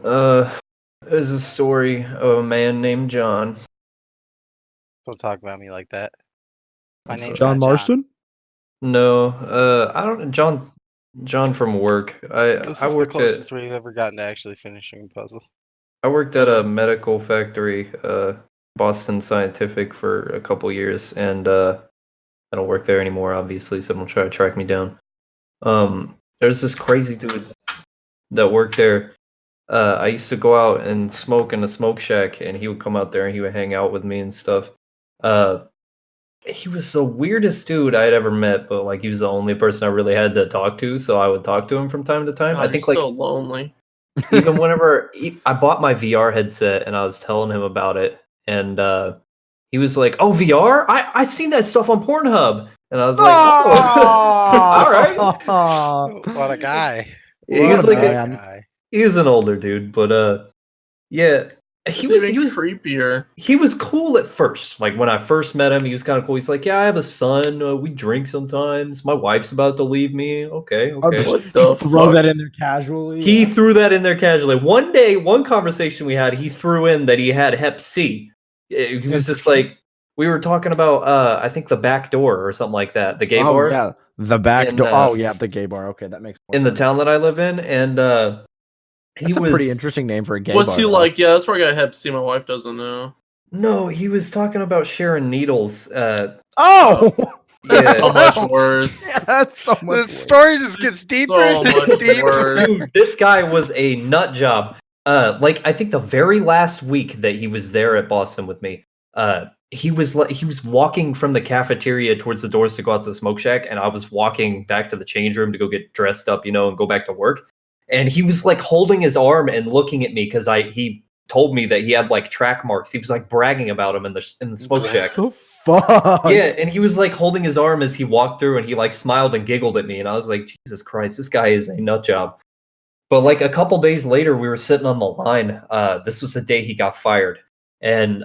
son. There's a story of a man named John. Don't talk about me like that. My name's John not Marston? No, I don't. John from work. This I is the worked closest at we've ever gotten to actually finishing a puzzle. I worked at a medical factory, Boston Scientific, for a couple years, and I don't work there anymore. Obviously, someone tried to track me down. There's this crazy dude that worked there. I used to go out and smoke in a smoke shack, and he would come out there and he would hang out with me and stuff. He was the weirdest dude I had ever met, but like he was the only person I really had to talk to, so I would talk to him from time to time. God, I think you're like so lonely. even whenever I bought my VR headset and I was telling him about it, and he was like, "Oh, VR? I seen that stuff on Pornhub," and I was like, "All right." What a guy! He What was a like guy. he's an older dude, but yeah, he It's was even creepier. he was cool at first. Like when I first met him, he was kind of cool. He's like, "Yeah, I have a son. We drink sometimes. My wife's about to leave me." Okay. What the Just throw fuck? that in there casually. He threw that in there casually. One day, one conversation we had, he threw in that he had Hep C. He was just like, we were talking about, I think the back door or something like that, the gay bar. Yeah, the back in, door. Oh yeah, the gay bar. Okay, that makes more in the sense. town that I live in, and he That's a was pretty interesting name for a gay What's bar. he though. like? Yeah, that's where I got Hep C. My wife doesn't know. No, he was talking about sharing needles. Oh, That's Yeah. so much worse. yeah, that's so much. The worse. story just gets deeper So and much deeper. worse. Dude, this guy was a nut job. Like I think the very last week that he was there at Boston with me, he was walking from the cafeteria towards the doors to go out to the smoke shack, and I was walking back to the change room to go get dressed up, and go back to work. And he was like holding his arm and looking at me because he told me that he had like track marks. He was like bragging about him in the smoke shack. The fuck? Yeah, and he was like holding his arm as he walked through, and he like smiled and giggled at me, and I was like, Jesus Christ, this guy is a nut job. But like a couple days later, we were sitting on the line. This was the day he got fired, and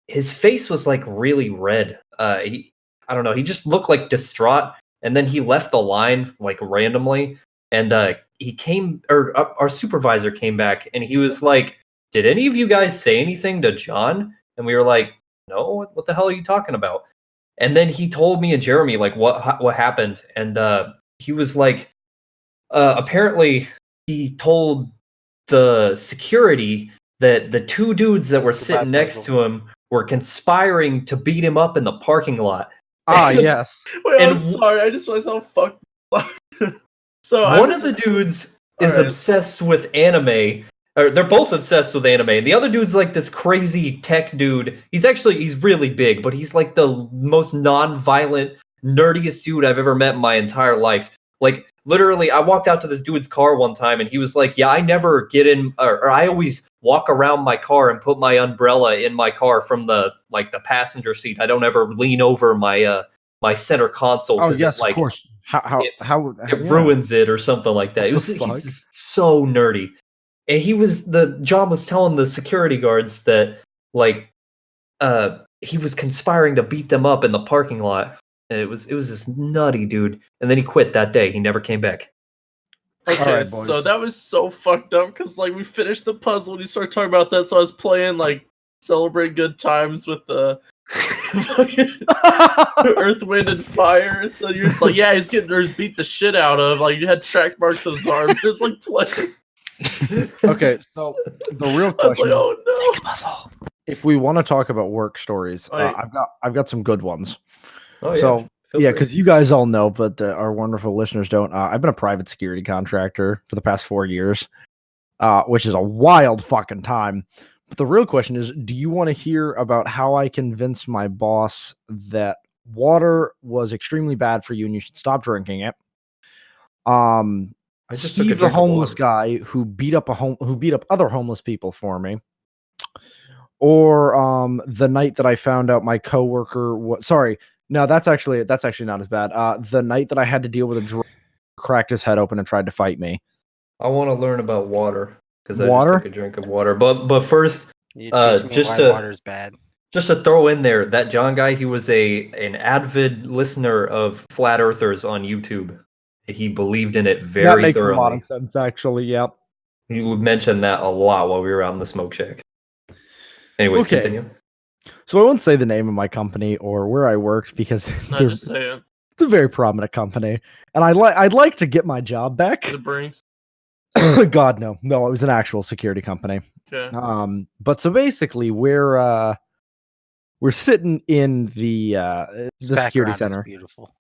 his face was like really red. I don't know, he just looked like distraught. And then he left the line like randomly, and he came, or our supervisor came back, and he was like, "Did any of you guys say anything to John?" And we were like, "No, what the hell are you talking about?" And then he told me and Jeremy like what happened, and he was like, apparently he told the security that the two dudes that were sitting next to him were conspiring to beat him up in the parking lot. Ah, yes. Wait, I'm And sorry. I just realized how fucked. So One of the dudes is Alright. obsessed with anime. Or they're both obsessed with anime. And the other dude's like this crazy tech dude. He's really big, but he's like the most non-violent, nerdiest dude I've ever met in my entire life. Like literally, I walked out to this dude's car one time, and he was like, "Yeah, I never get in, or I always walk around my car and put my umbrella in my car from the passenger seat. I don't ever lean over my my center console Oh because yes, it, like, of course. How it yeah. ruins it or something like that." What the He's fuck? just so nerdy. And John was telling the security guards that like he was conspiring to beat them up in the parking lot. And it was this nutty dude. And then he quit that day. He never came back. Okay, Alright, so boys. that was so fucked up because like we finished the puzzle and you started talking about that, so I was playing like Celebrate Good Times with the Earth, Wind, and Fire. So you're just like, yeah, he's getting beat the shit out of. Like you had track marks on his arm. Just like playing. Okay, so the real I was like, question, oh no. Thanks, Puzzle. if we want to talk about work stories, Right. I've got some good ones. Oh So feel yeah, free. because you guys all know, but our wonderful listeners don't. I've been a private security contractor for the past 4 years, which is a wild fucking time. But the real question is, do you want to hear about how I convinced my boss that water was extremely bad for you and you should stop drinking it? I just took a Steve, the drink of homeless water. guy who beat up other homeless people for me, or the night that I found out my coworker was sorry, no, that's actually not as bad. The night that I had to deal with a drunk who cracked his head open and tried to fight me. I want to learn about water because I just Water? took a drink of water. But first, You teach me just why to water's bad. just to throw in there, that John guy, he was an avid listener of flat earthers on YouTube. He believed in it That very makes a lot thoroughly. of sense, actually. Yep. You mentioned that a lot while we were out in the smoke shack. Anyways, Okay. continue. So I won't say the name of my company or where I worked because No, just say it. it's a very prominent company, and I'd like to get my job back. The Brinks. God, no, it was an actual security company. Okay. But so basically, we're sitting in the security Background is center beautiful.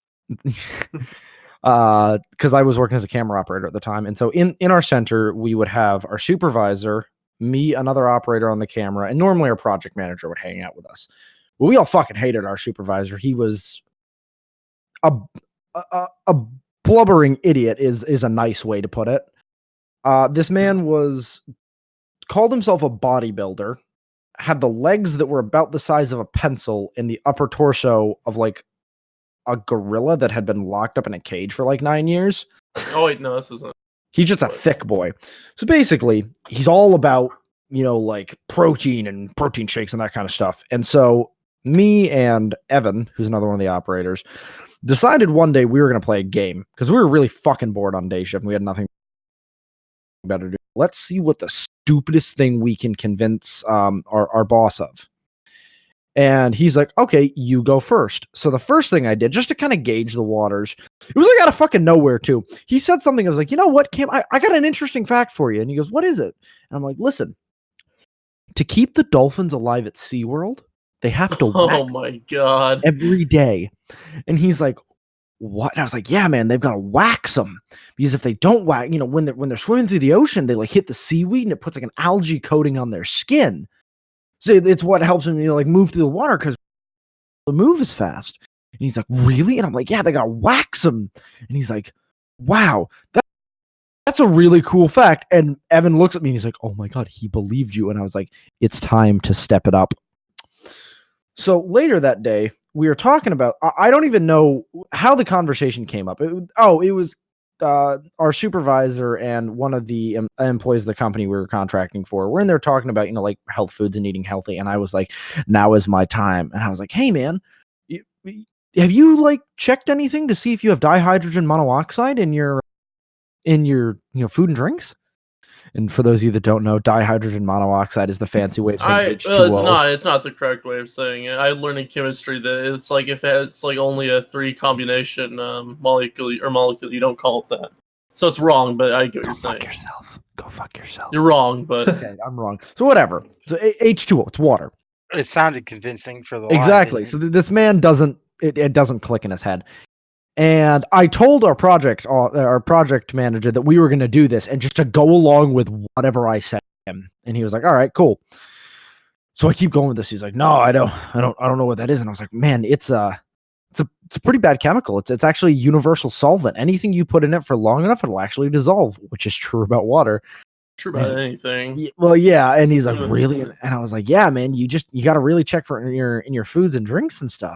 because I was working as a camera operator at the time, and so in our center we would have our supervisor, me, another operator on the camera, and normally our project manager would hang out with us. Well, we all fucking hated our supervisor. He was a blubbering idiot is a nice way to put it. This man called himself a bodybuilder, had the legs that were about the size of a pencil and the upper torso of like a gorilla that had been locked up in a cage for like 9 years. Oh wait, no, this isn't. He's just a thick boy. So basically, he's all about, like protein and protein shakes and that kind of stuff. And so me and Evan, who's another one of the operators, decided one day we were going to play a game because we were really fucking bored on day shift and we had nothing better to do. Let's see what the stupidest thing we can convince our boss of. And he's like, okay, you go first. So the first thing I did, just to kind of gauge the waters, it was like out of fucking nowhere too. He said something. I was like, you know what, Cam, I got an interesting fact for you. And he goes, what is it? And I'm like, listen, to keep the dolphins alive at SeaWorld, they have to Oh whack my god. every day. And he's like, what? And I was like, yeah, man, they've got to wax them because if they don't whack, when they're swimming through the ocean, they like hit the seaweed and it puts like an algae coating on their skin. So it's what helps them, like move through the water because the move is fast. And he's like, really? And I'm like, yeah, they got to wax them. And he's like, wow, that's a really cool fact. And Evan looks at me and he's like, oh my God, he believed you. And I was like, it's time to step it up. So later that day, we were talking about, I don't even know how the conversation came up. It was our supervisor and one of the employees of the company we were contracting for. We're in there talking about, like health foods and eating healthy. And I was like, now is my time. And I was like, hey man, have you like checked anything to see if you have dihydrogen monoxide in your food and drinks? And for those of you that don't know, dihydrogen monoxide is the fancy way of saying H2O. It's not the correct way of saying it. I learned in chemistry that it's like if it's like only a 3 combination molecule, you don't call it that. So it's wrong, but I get what you're saying. Go fuck yourself. You're wrong, but okay, I'm wrong. So whatever. So H2O, it's water. It sounded convincing for the exactly. So this man doesn't click in his head. And I told our project manager that we were going to do this and just to go along with whatever I said to him. And he was like, all right, cool. So I keep going with this. He's like, no, I don't know what that is. And I was like, man, it's a pretty bad chemical. It's actually a universal solvent. Anything you put in it for long enough, it'll actually dissolve, which is true about water. True about anything. Well, yeah. And he's like, really? And I was like, yeah, man, you got to really check for in your foods and drinks and stuff.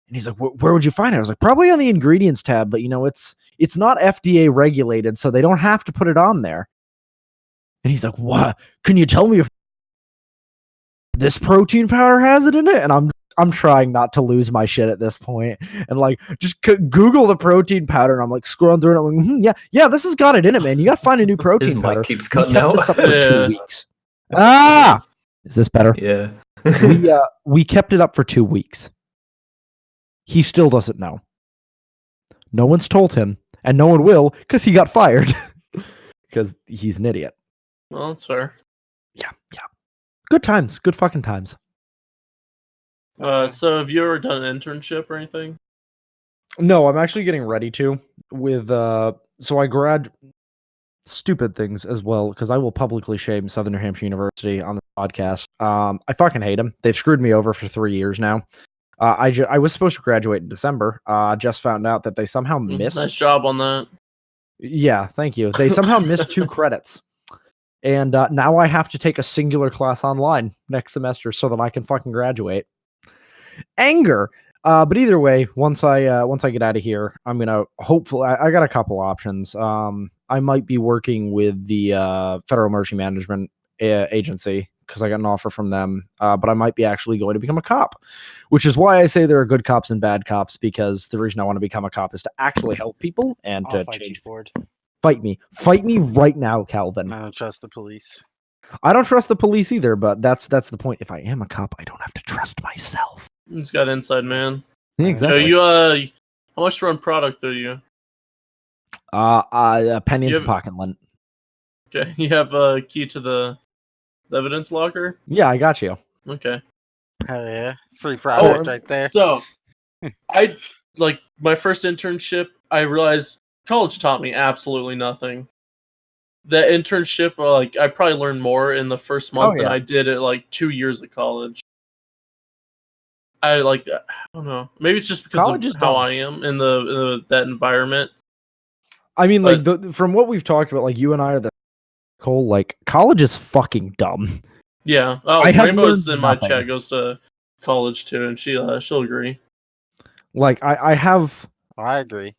And he's like, where would you find it? I was like, probably on the ingredients tab, but it's not FDA regulated, so they don't have to put it on there. And he's like, what? Can you tell me if this protein powder has it in it? And I'm trying not to lose my shit at this point. And like, just Google the protein powder. And I'm like scrolling through it. I'm like, yeah, this has got it in it, man. You got to find a new protein His powder. mic keeps cutting out. This up for 2 weeks. Is this better? Yeah. We kept it up for 2 weeks. He still doesn't know. No one's told him, and no one will, because he got fired. Because he's an idiot. Well, that's fair. Yeah. Good times. Good fucking times. So have you ever done an internship or anything? No, I'm actually getting ready to with so I stupid things as well, because I will publicly shame Southern New Hampshire University on the podcast. I fucking hate them. They've screwed me over for 3 years now. I was supposed to graduate in December. Just found out that they somehow missed. Nice job on that. Yeah, thank you. They somehow missed 2 credits. And now I have to take a singular class online next semester so that I can fucking graduate. Anger. But either way, once I get out of here, I'm gonna hopefully I got a couple options. I might be working with the Federal Emergency Management Agency because I got an offer from them. But I might be actually going to become a cop, which is why I say there are good cops and bad cops, because the reason I want to become a cop is to actually help people and I'll to fight change. you for it. Fight me right now, Calvin. I don't trust the police. I don't trust the police either, but that's the point. If I am a cop, I don't have to trust myself. He's got inside man. Exactly. So you how much to run product are you? A penny You into have- pocket lint. Okay, you have a key to the evidence locker. Yeah, I got you. Okay. Hell yeah. Free product Oh, right there. So, I like my first internship. I realized college taught me absolutely nothing. The internship, like I probably learned more in the first month than yeah. I did at like 2 years of college. I don't know. Maybe it's just because College is of how dumb. I am in that environment. I mean, like from what we've talked about, like you and I are the Cole. Like college is fucking dumb. Yeah. Oh, I have Rainbow's learned in my nothing. chat goes to college too, and she'll agree. Like I have. Oh, I agree.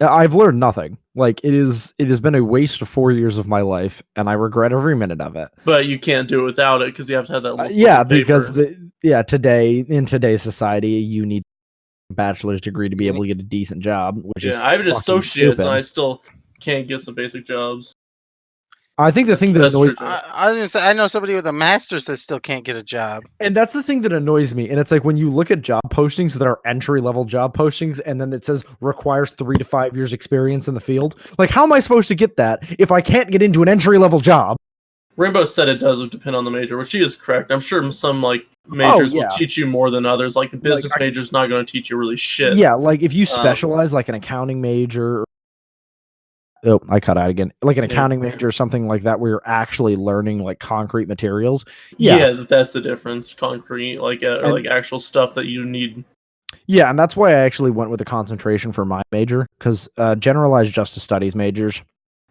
I've learned nothing. Like it has been a waste of 4 years of my life, and I regret every minute of it. But you can't do it without it because you have to have that little slip Yeah, of paper. because in today's society, you need a bachelor's degree to be able to get a decent job. Which is I have an fucking associate's, stupid. and I still can't get some basic jobs. I think the thing that That's annoys true. I was gonna say I know somebody with a master's that still can't get a job. And that's the thing that annoys me. And it's like when you look at job postings that are entry level job postings, and then it says requires 3 to 5 years experience in the field. Like, how am I supposed to get that if I can't get into an entry level job? Rainbow said it does depend on the major, which she is correct. I'm sure some majors yeah. will teach you more than others. Like the business major's not going to teach you really shit. Yeah, like if you specialize like an accounting major. Oh, I cut out again. Like an accounting major or something like that, where you're actually learning like concrete materials. Yeah, that's the difference. Concrete, or like actual stuff that you need. Yeah, and that's why I actually went with a concentration for my major, because generalized justice studies majors.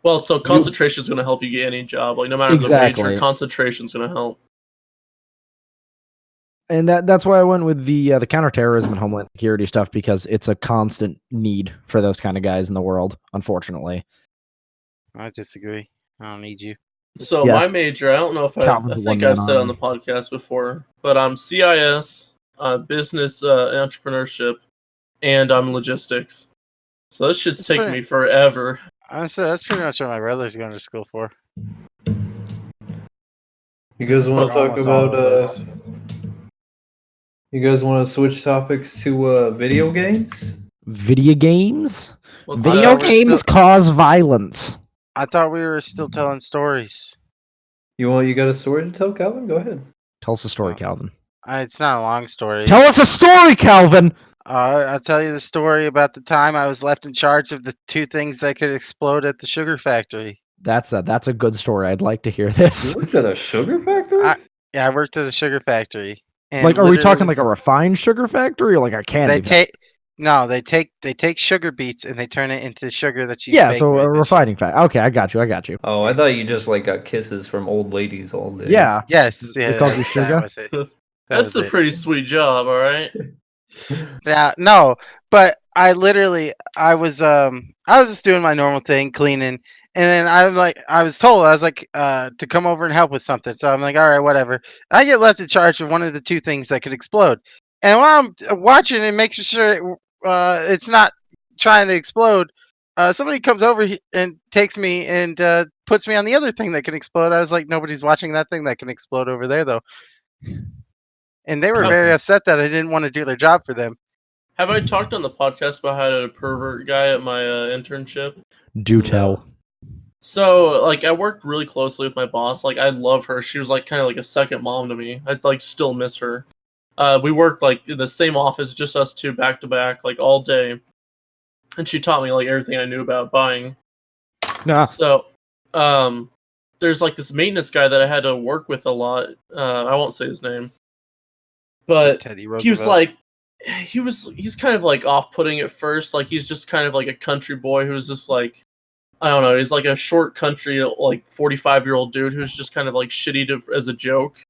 Well, so concentration is going to help you get any job. Like no matter the major, concentration is going to help. And that's why I went with the counterterrorism and homeland security stuff, because it's a constant need for those kind of guys in the world, unfortunately. I disagree. I don't need you. So my major, I don't know if I think I've said on the podcast before, but I'm CIS, business entrepreneurship, and I'm logistics. So this shit's taking me forever. Honestly, that's pretty much what my brother's going to school for. You guys want to talk about you guys want to switch topics to video games? Video games? Video games cause violence. I thought we were still telling stories. You got a story to tell, Calvin? Go ahead. Tell us a story, Calvin. It's not a long story. Tell us a story, Calvin! I'll tell you the story about the time I was left in charge of the 2 things that could explode at the sugar factory. That's a good story. I'd like to hear this. You worked at a sugar factory? Yeah, I worked at a sugar factory. And like, are we talking like a refined sugar factory or like a candy? They take sugar beets and they turn it into sugar that you. Yeah, so a refining factory. Okay, I got you. Oh, I thought you just like got kisses from old ladies all day. Yeah. Yes. Yeah. They called you sugar. That was it. That's a pretty sweet job. All right. Yeah. No, but I was just doing my normal thing, cleaning, and then I was told to come over and help with something. So I'm like, all right, whatever. I get left in charge of one of the 2 things that could explode. And while I'm watching and making sure it's not trying to explode, somebody comes over and takes me and puts me on the other thing that can explode. I was like, nobody's watching that thing that can explode over there, though. And they were very upset that I didn't want to do their job for them. Have I talked on the podcast about how I had a pervert guy at my internship? Do tell. So, like, I worked really closely with my boss. Like, I love her. She was like kind of like a second mom to me. I like still miss her. We worked like in the same office, just us two back to back, like all day. And she taught me like everything I knew about buying. Nah. So, there's like this maintenance guy that I had to work with a lot. I won't say his name, but Teddy he Roosevelt. was like, he's kind of like off-putting at first. Like he's just kind of like a country boy who's just like, I don't know. He's like a short country, like 45-year-old dude who's just kind of like shitty as a joke.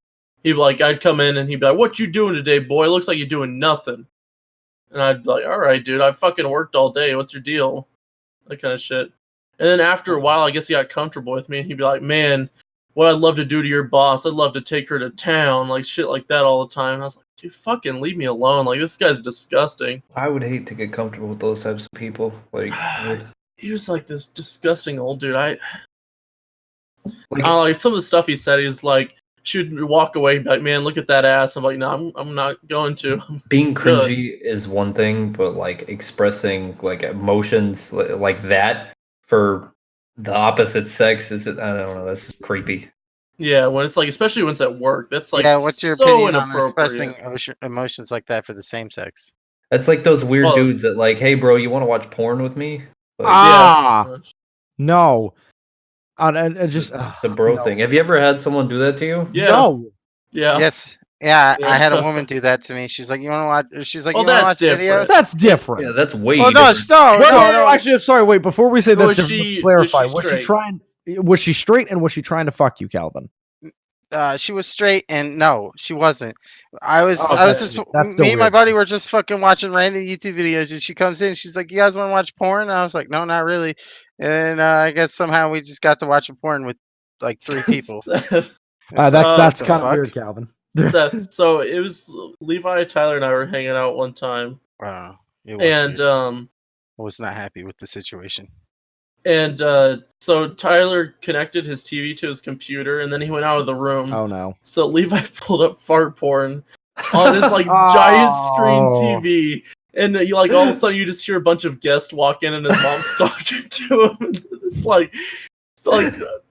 He'd be like, I'd come in and he'd be like, "What you doing today, boy? Looks like you're doing nothing." And I'd be like, "All right, dude. I fucking worked all day. What's your deal?" That kind of shit. And then after a while, I guess he got comfortable with me, and he'd be like, "Man, what I'd love to do to your boss, I'd love to take her to town," like shit like that all the time. And I was like, "Dude, fucking leave me alone. Like this guy's disgusting." I would hate to get comfortable with those types of people. Like, He was like this disgusting old dude. I like, don't know, like some of the stuff he said, he's like, she would walk away and be like, "Man, look at that ass." I'm like, "No, I'm not going to." being good. cringy is one thing, but like expressing like emotions like that for the opposite sex is, I don't know, that's creepy. Yeah, when it's like, especially when it's at work, that's like yeah, what's your so opinion on inappropriate. expressing emotions like that for the same sex? That's like those weird Well- dudes that like, hey bro, you want to watch porn with me? Like, Ah, Yeah. no. And just the bro no. thing. Have you ever had someone do that to you? Yeah. No. Yeah. Yes. Yeah, Yeah. I had a woman do that to me. She's like, "You want to watch?" She's like, Well, "You want to watch that's videos?" different. That's different. Yeah, that's way Well, no, different. no, Wait, no, wait, no. actually, I'm sorry. Wait, before we say Was that, she- let's clarify. was she Was she straight? trying? Was she straight and was she trying to fuck you, Calvin? She was straight, and no, she wasn't. I was Okay, just that's still me and my weird. buddy were just fucking watching random YouTube videos, and she comes in. She's like, "You guys want to watch porn?" And I was like, "No, not really." And I guess somehow we just got to watching porn with like 3 people. Seth, It's like, That's what the kind of fuck? weird, Calvin. Seth, so it was Levi, Tyler, and I were hanging out one time, Wow, it was and weird. I was not happy with the situation. so Tyler connected his TV to his computer, and then he went out of the room. Oh no. So Levi pulled up fart porn on his like giant screen Oh. TV, and you like all of a sudden you just hear a bunch of guests walk in, and his mom's talking to him. And it's like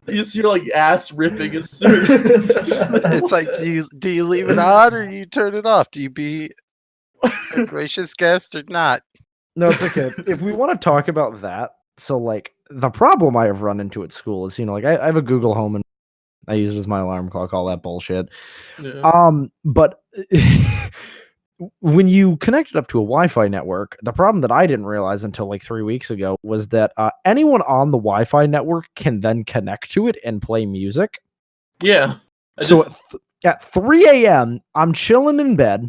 you just hear like ass ripping as soon. It's like, do you leave it on or you turn it off? Do you be a gracious guest or not? No, it's okay. If we want to talk about that, so like the problem I have run into at school is, like I have a Google Home and I use it as my alarm clock, all that bullshit. Yeah. But when you connect it up to a Wi-Fi network, the problem that I didn't realize until like 3 weeks ago was that anyone on the Wi-Fi network can then connect to it and play music. Yeah. So at 3 a.m., I'm chilling in bed,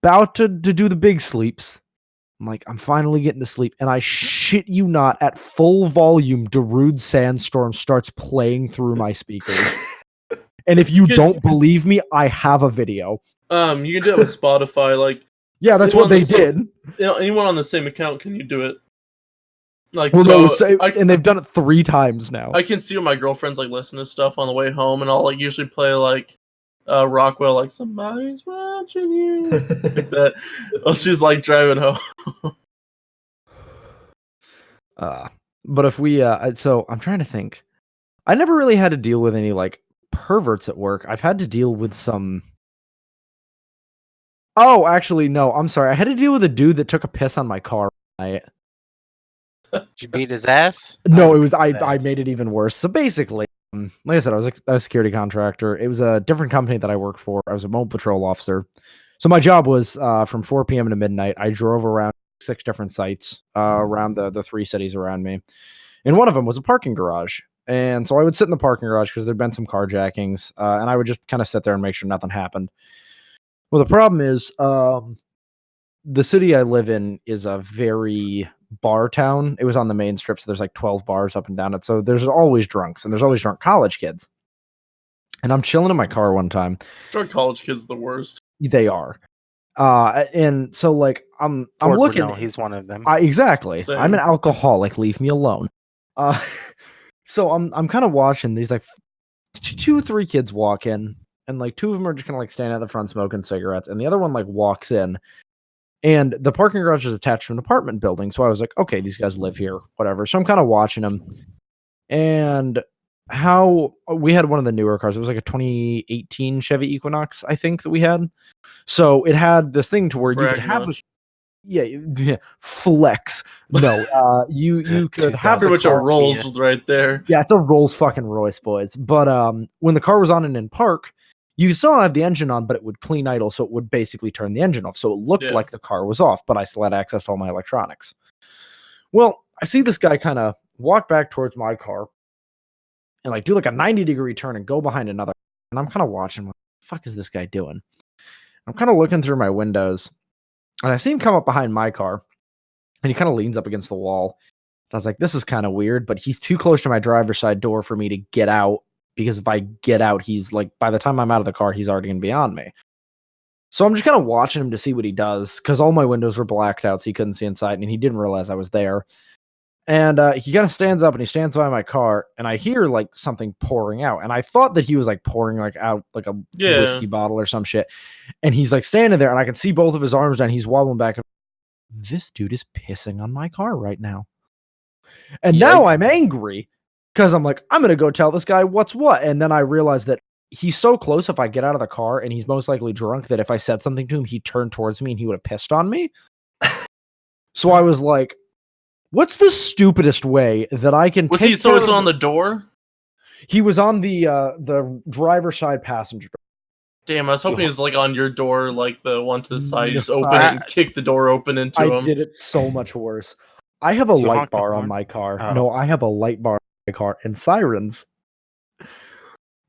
about to do the big sleeps. I'm like, I'm finally getting to sleep. And I shit you not, at full volume, Darude Sandstorm starts playing through my speakers. And if you don't believe me, I have a video. You can do it with Spotify. Like, Yeah, that's what they did. Anyone on the same account, can you do it? Like, Well, so no, and they've done it 3 times now. I can see when my girlfriend's like listening to stuff on the way home, and I'll like usually play like Rockwell, like somebody's watching you, like that. While she's like driving home. But if we, so I'm trying to think. I never really had to deal with any like perverts at work. I've had to deal with some. Oh, actually, no. I'm sorry. I had to deal with a dude that took a piss on my car. Did you beat his ass? No, would it was beat his I ass. made it even worse. So basically, like I said, I was a security contractor. It was a different company that I worked for. I was a mobile patrol officer. So my job was from 4 p.m. to midnight. I drove around 6 different sites around the 3 cities around me. And one of them was a parking garage. And so I would sit in the parking garage because there'd been some carjackings. And I would just kind of sit there and make sure nothing happened. Well, the problem is the city I live in is a very bar town. It was on the main strip, so there's like 12 bars up and down it. So there's always drunks, and there's always drunk college kids. And I'm chilling in my car one time. Drunk college kids are the worst. They are. And so like I'm Ford would looking. know he's one of them. Exactly. Same. I'm an alcoholic. Leave me alone. So I'm kind of watching these like 2-3 kids walk in, and like 2 of them are just kind of like standing at the front smoking cigarettes, and the other one like walks in. And the parking garage is attached to an apartment building. So I was like, okay, these guys live here, whatever. So I'm kind of watching them. and how we had one of the newer cars. It was like a 2018 Chevy Equinox, I think, that we had. So it had this thing to where you could have this. Yeah, flex. No, you could have pretty much a car. Rolls right there. Yeah, it's a Rolls fucking Royce, boys. But when the car was on and in park, you still have the engine on, but it would clean idle, so it would basically turn the engine off. So it looked like the car was off, but I still had access to all my electronics. Well, I see this guy kind of walk back towards my car and like do like a 90-degree turn and go behind another. And I'm kind of watching, what the fuck is this guy doing? I'm kind of looking through my windows, and I see him come up behind my car, and he kind of leans up against the wall. I was like, this is kind of weird, but he's too close to my driver's side door for me to get out, because if I get out, he's like, by the time I'm out of the car, he's already going to be on me. So I'm just kind of watching him to see what he does, because all my windows were blacked out, so he couldn't see inside, and he didn't realize I was there. And he kind of stands up and he stands by my car, and I hear like something pouring out. And I thought that he was like pouring like out like a whiskey bottle or some shit. And he's like standing there, and I can see both of his arms down. He's wobbling back. This dude is pissing on my car right now. And now I'm angry because I'm like, I'm going to go tell this guy what's what. And then I realized that he's so close. If I get out of the car and he's most likely drunk, that if I said something to him, he'd turn towards me and he would have pissed on me. So I was like, what's the stupidest way that I can Was he so on the door? He was on the driver's side passenger door. Damn, I was hoping he was like on your door, like the one to the side. You just open it and kick the door open into him. I did it so much worse. I have a light bar on my car. Oh. No, I have a light bar on my car and sirens.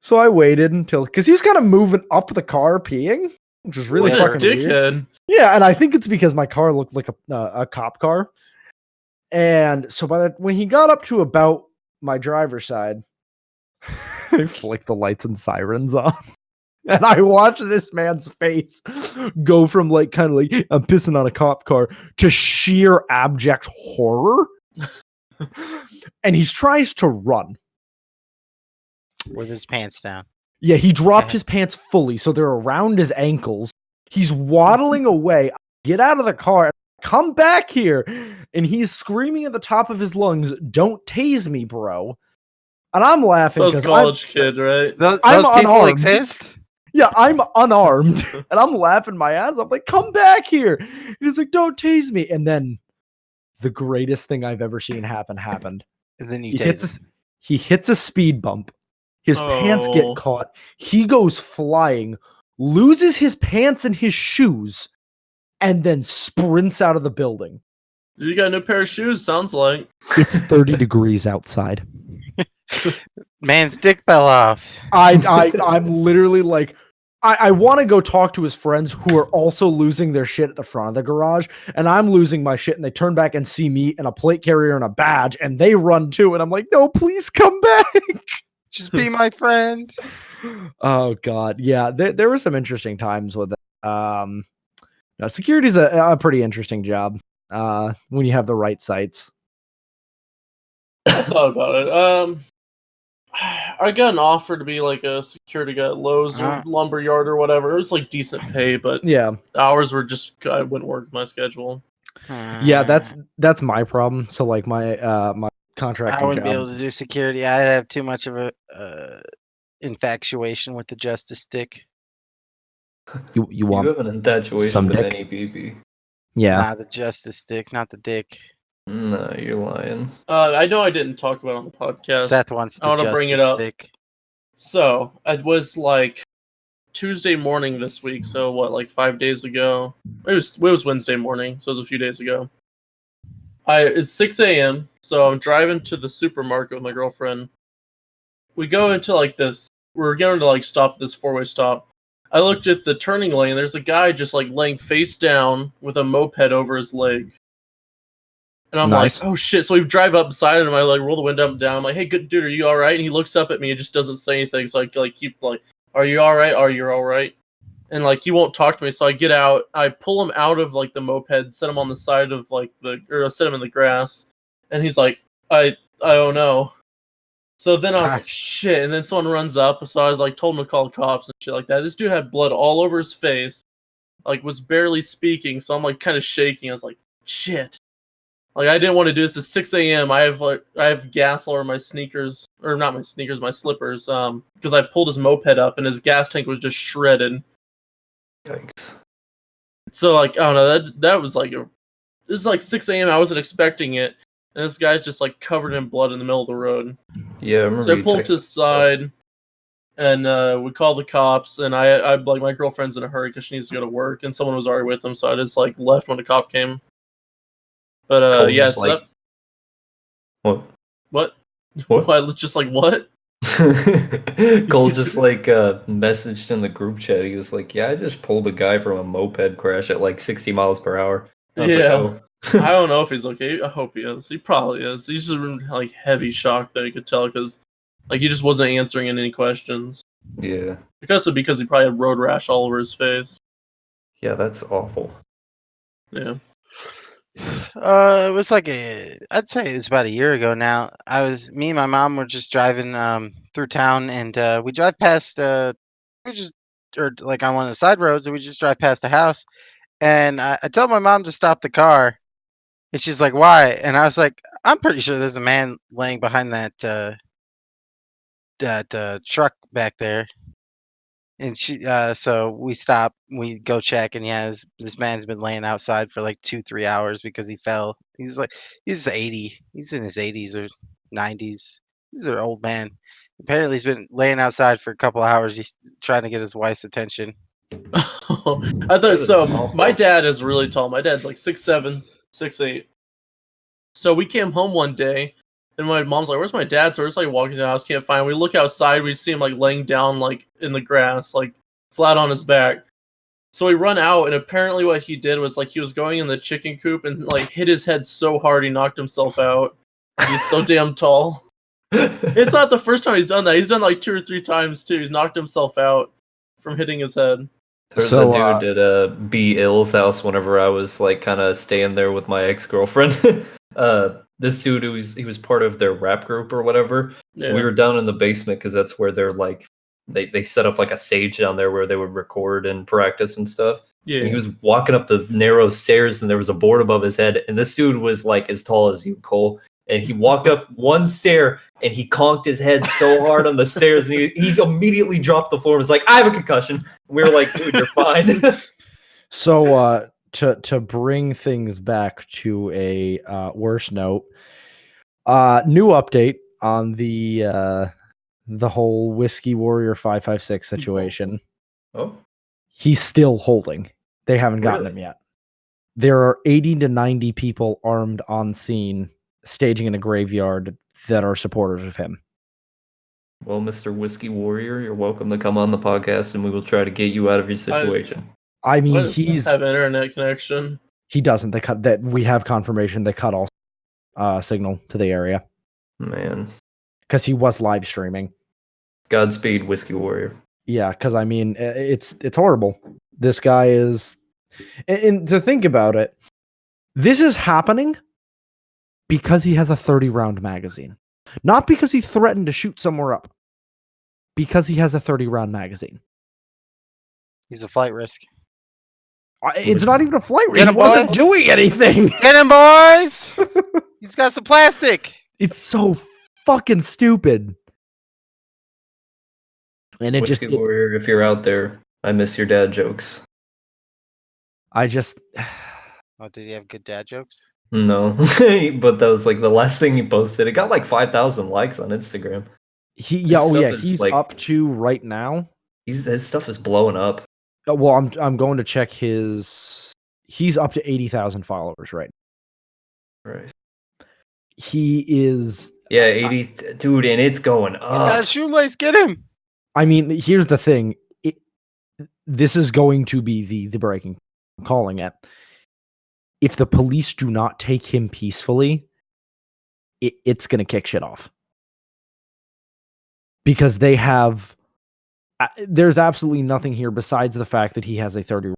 So I waited until, because he was kind of moving up the car peeing, which was really fucking weird. Yeah, and I think it's because my car looked like a cop car. And so when he got up to about my driver's side, I flicked the lights and sirens on. And I watched this man's face go from like kind of like, I'm pissing on a cop car, to sheer abject horror. And he tries to run. With his pants down. Yeah, he dropped his pants fully, so they're around his ankles. He's waddling away. Get out of the car. Come back here. And he's screaming at the top of his lungs, don't tase me, bro. And I'm laughing. Those college kid, right? Those people exist? Yeah, I'm unarmed. And I'm laughing my ass off. Like, come back here. And he's like, don't tase me. And then the greatest thing I've ever seen happened. And then he hits a speed bump. His pants get caught. He goes flying, loses his pants and his shoes, and then sprints out of the building. You got a new pair of shoes, sounds like. It's 30 degrees outside. Man's dick fell off. I'm literally like, I want to go talk to his friends who are also losing their shit at the front of the garage, and I'm losing my shit, and they turn back and see me and a plate carrier and a badge, and they run too, and I'm like, no, please come back. Just be my friend. Oh God, yeah. There were some interesting times with it. Security's a pretty interesting job when you have the right sites. I thought about it. I got an offer to be like a security guy at Lowe's or Lumberyard or whatever. It was like decent pay, but yeah, the hours were just, I wouldn't work my schedule. Yeah, that's my problem. So like my contract. I wouldn't be able to do security. I'd have too much of a infatuation with the justice stick. You want have an infatuation with any BB. Yeah. Nah, the justice stick, not the dick. No, you're lying. I know I didn't talk about it on the podcast. Seth wants the I want to bring it up. Stick. So it was like Tuesday morning this week. So what, like 5 days ago? It was Wednesday morning, so it was a few days ago. It's 6 a.m. So I'm driving to the supermarket with my girlfriend. We go into like this. We're going to like stop at this 4-way stop. I looked at the turning lane. There's a guy just like laying face down with a moped over his leg. And I'm like, oh shit. So we drive up beside him. I like roll the window up and down. I'm like, hey, good dude, are you all right? And he looks up at me and just doesn't say anything. So I like keep like, are you all right? Are you all right? And like he won't talk to me. So I get out. I pull him out of like the moped, set him on the side of like set him in the grass. And he's like, I don't know. So then I was like, shit. And then someone runs up. So I was like, told him to call the cops and shit like that. This dude had blood all over his face, like was barely speaking. So I'm like kind of shaking. I was like, shit. Like I didn't want to do this at 6 a.m. I have gas all over my sneakers, or not my sneakers, my slippers. Because I pulled his moped up and his gas tank was just shredded. Yikes. So like I don't know, that was like this is like 6 a.m. I wasn't expecting it, and this guy's just like covered in blood in the middle of the road. Yeah, I remember. So I pulled to the side, and we called the cops, and I like my girlfriend's in a hurry because she needs to go to work, and someone was already with them, so I just like left when the cop came. But Cole yeah, just, so like, that, what? What? Just like what? Cole just like messaged in the group chat. He was like, "Yeah, I just pulled a guy from a moped crash at like 60 miles per hour." I was Yeah. like, I don't know if he's okay. I hope he is. He probably is. He's just in like heavy shock that you could tell because like he just wasn't answering any questions. yeah, Because he probably had road rash all over his face. yeah, that's awful. Yeah. It was like I'd say it was about a year ago now. Me and my mom were just driving through town, and we drive past or like on one of the side roads, and we just drive past a house, and I told my mom to stop the car, and she's like, "Why?" And I was like, "I'm pretty sure there's a man laying behind that truck back there." And so we stop, we go check, and yeah, this man's been laying outside for like 2-3 hours because he fell. He's 80, he's in his 80s or 90s. He's an old man. Apparently, he's been laying outside for a couple hours. He's trying to get his wife's attention. I thought That's so. awful. My dad is really tall. My dad's like 6'7", 6'8". So we came home one day, and my mom's like, "Where's my dad?" So we're just like walking to the house, can't find him. We look outside, we see him like laying down like in the grass, like flat on his back. So we run out, and apparently what he did was like he was going in the chicken coop and like hit his head so hard he knocked himself out. He's so damn tall. It's not the first time he's done that. He's done like 2 or 3 times too. He's knocked himself out from hitting his head. There's So, a dude at B Ill's house whenever I was like kind of staying there with my ex-girlfriend. This dude he was part of their rap group or whatever. Yeah. We were down in the basement because that's where they're like they set up like a stage down there where they would record and practice and stuff. Yeah. And he was walking up the narrow stairs and there was a board above his head, and this dude was like as tall as you, Cole. And he walked up one stair and he conked his head so hard on the stairs, and he immediately dropped the floor and was like, "I have a concussion." And we were like, "Dude, you're fine." So to bring things back to a worse note, new update on the whole Whiskey Warrior 556 situation. Oh, He's still holding. They haven't gotten Really? him yet. There are 80 to 90 people armed on scene, staging in a graveyard that are supporters of him. well, Mr. Whiskey Warrior, you're welcome to come on the podcast, and we will try to get you out of your situation. I mean, Why does he he's have internet connection? he doesn't. They cut that. We have confirmation they cut all signal to the area Man, because he was live streaming. Godspeed, Whiskey Warrior. Yeah, because I mean, it's horrible. This guy is, and to think about it, this is happening because he has a 30-round magazine, not because he threatened to shoot somewhere up. Because he has a 30-round magazine. He's a flight risk. It's not even a flight Get risk. him, He wasn't boys. doing anything. Get him, boys! He's got some plastic. It's so fucking stupid. And it Whiskey Warrior, if you're out there, I miss your dad jokes. I just, Oh, did he have good dad jokes? No, but that was like the last thing he posted. It got like 5,000 likes on Instagram. yeah, stuff is, he's like- up to right now. His stuff is blowing up. Well, I'm going to check his. He's up to 80,000 followers right now. Right. He is. Yeah, 80, dude, and it's going He's got a up. shoelace. Get him. I mean, here's the thing. This is going to be the breaking. I'm calling it. If the police do not take him peacefully, it's going to kick shit off. Because they have. There's absolutely nothing here besides the fact that he has a 30.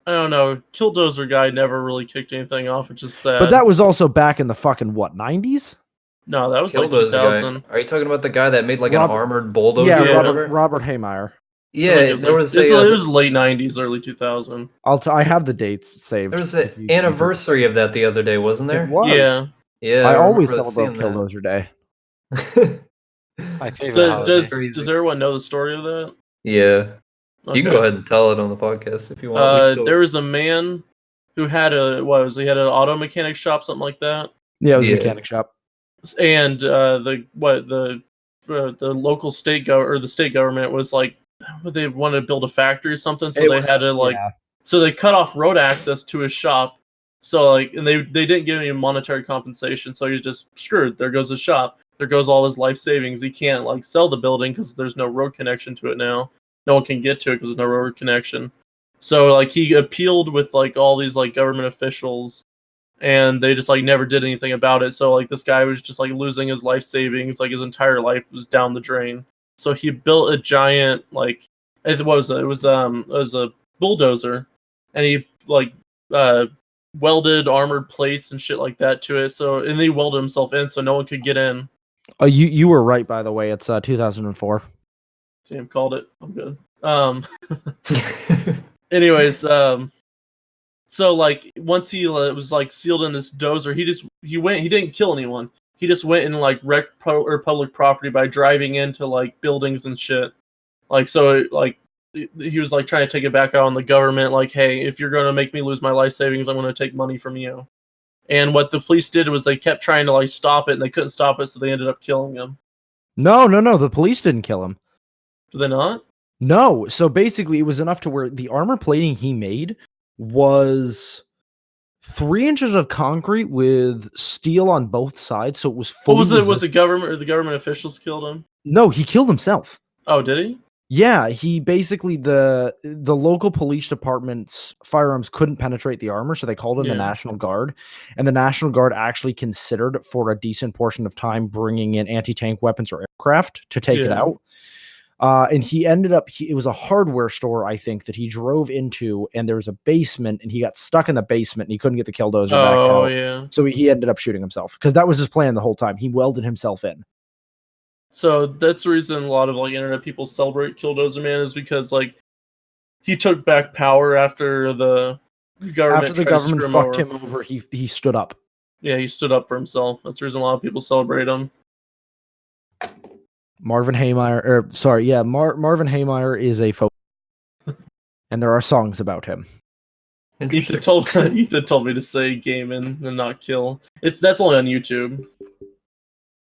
I don't know. Killdozer guy never really kicked anything off, which is sad. But that was also back in the fucking, what, 90s? No, that was like Killdozer 2000. guy. Are you talking about the guy that made like Robert- an armored bulldozer Yeah, or whatever? Robert Haymeyer. Yeah, It there was it a was late '90s, early 2000. I have the dates saved. there was if an you- if you- anniversary of that the other day, wasn't there? It was. Yeah. Yeah, I always remember celebrate seeing that. Killdozer Day. My favorite holiday. Does everyone know the story of that? Yeah. You can Okay. go ahead and tell it on the podcast if you want. There was a man who had he had an auto mechanic shop, something like that. Yeah, it was a Yeah. mechanic shop. And the local the state government was like, they wanted to build a factory or something, so they had to so they cut off road access to his shop. So and they didn't give any monetary compensation, so he's just screwed. There goes his shop. There goes all his life savings. He can't sell the building because there's no road connection to it now. No one can get to it because there's no road connection. So he appealed with all these government officials, and they just never did anything about it. So this guy was just losing his life savings. His entire life was down the drain. So he built a giant what was it? It was a bulldozer, and he welded armored plates and shit like that to it. So and he welded himself in so no one could get in. Oh, you were right, by the way. It's 2004. Damn, called it. I'm good. Anyways, so once he was sealed in this dozer, he didn't kill anyone. He just went and wrecked public property by driving into buildings and shit. He was trying to take it back out on the government. Hey, if you're going to make me lose my life savings, I'm going to take money from you. And what the police did was they kept trying to stop it, and they couldn't stop it, so they ended up killing him. No. The police didn't kill him. Did they not? No. So basically, it was enough to where the armor plating he made was 3 inches of concrete with steel on both sides. So it was fully. What was it? Was it government or the government officials killed him? No, he killed himself. Oh, did he? Yeah, he basically the local police department's firearms couldn't penetrate the armor, so they called in the National Guard, and the National Guard actually considered for a decent portion of time bringing in anti-tank weapons or aircraft to take it out. And he ended up, it was a hardware store, I think, that he drove into, and there was a basement, and he got stuck in the basement, and he couldn't get the Killdozer back out. Oh, yeah. So he ended up shooting himself, because that was his plan the whole time. He welded himself in. So that's the reason a lot of internet people celebrate Killdozer Man, is because he took back power after the government fucked him over. He stood up. Yeah, he stood up for himself. That's the reason a lot of people celebrate him. Marvin Haymeyer is a folk, and there are songs about him. Ethan told me to say gaming and not kill. That's only on YouTube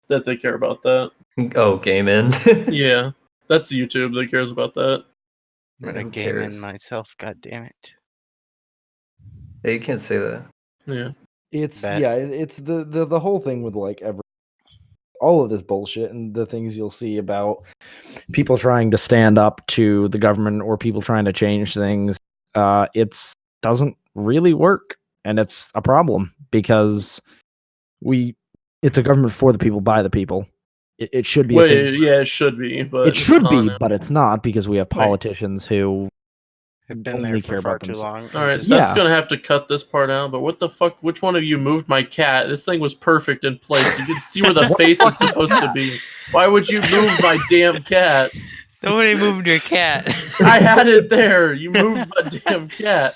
that they care about that. Oh, gaming. Yeah, that's YouTube that cares about that. I'm gonna game in myself. God damn it! Hey, you can't say that. Yeah, it's the whole thing with all of this bullshit and the things you'll see about people trying to stand up to the government or people trying to change things. It doesn't really work, and it's a problem because it's a government for the people, by the people. It should be. It should be, but it should be, but it's not, because we have politicians who have been there for far too long. All right, so that's gonna have to cut this part out. But what the fuck? Which one of you moved my cat? This thing was perfect in place. You can see where the face is supposed to be. Why would you move my damn cat? Nobody moved your cat. I had it there. You moved my damn cat.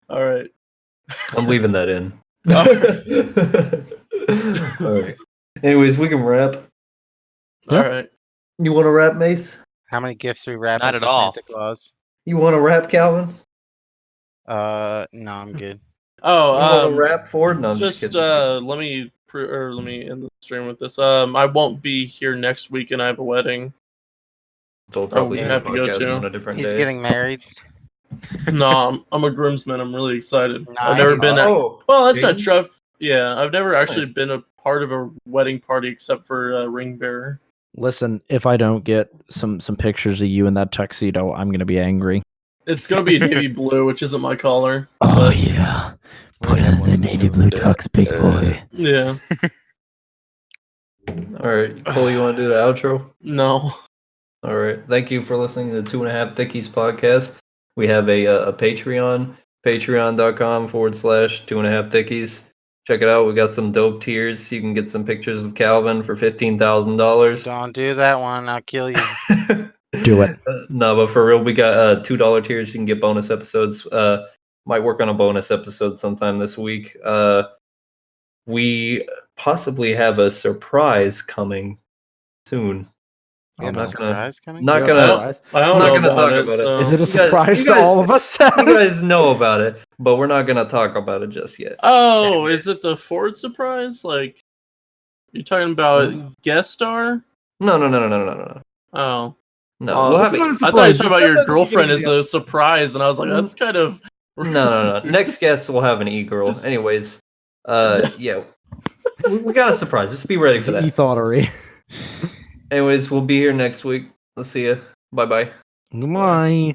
All right. I'm leaving that in. All right. Anyways, we can wrap. All right. You want to wrap, Mace? How many gifts we wrap? Not at all. Santa Claus? You want to wrap, Calvin? No, I'm good. Oh, you want to wrap, Ford? No, I'm just kidding. let me end the stream with this. I won't be here next week, and I have a wedding. So probably have to go to. On a different He's day. getting married. No, I'm a groomsman. I'm really excited. Nice. I've never been. Oh, well, that's not true. Yeah, I've never actually been a part of a wedding party except for ring bearer. Listen, if I don't get some pictures of you in that tuxedo, I'm gonna be angry. It's gonna be navy blue, which isn't my color. Oh yeah, put it in the navy blue tux, big boy. Yeah. All right, Cole, you want to do the outro? No. All right. Thank you for listening to the 2.5 Thiccies podcast. We have a Patreon, patreon.com/2.5 Thiccies. Check it out. We got some dope tiers. You can get some pictures of Calvin for $15,000. Don't do that one. I'll kill you. Do it. No, but for real, we got $2 tiers. You can get bonus episodes. Might work on a bonus episode sometime this week. We possibly have a surprise coming soon. We have I'm a not gonna- surprise coming. Not Is it a gonna. surprise? I don't I'm not know gonna about talk it. about it. So. Is it a You guys- surprise you to guys- all of us? You guys know about it, but we're not gonna talk about it just yet. Oh, is it the Ford surprise? Like, you're talking about guest star? No. Oh, No, we'll have it. I thought you were talking about your girlfriend as a surprise, and I was like, that's kind of. No. Next guest we'll have an e-girl. Just- Anyways, just- yeah, we got a surprise. Just be ready for that. E-thoughtery. Anyways, we'll be here next week. Let's see you. Bye bye. Goodbye.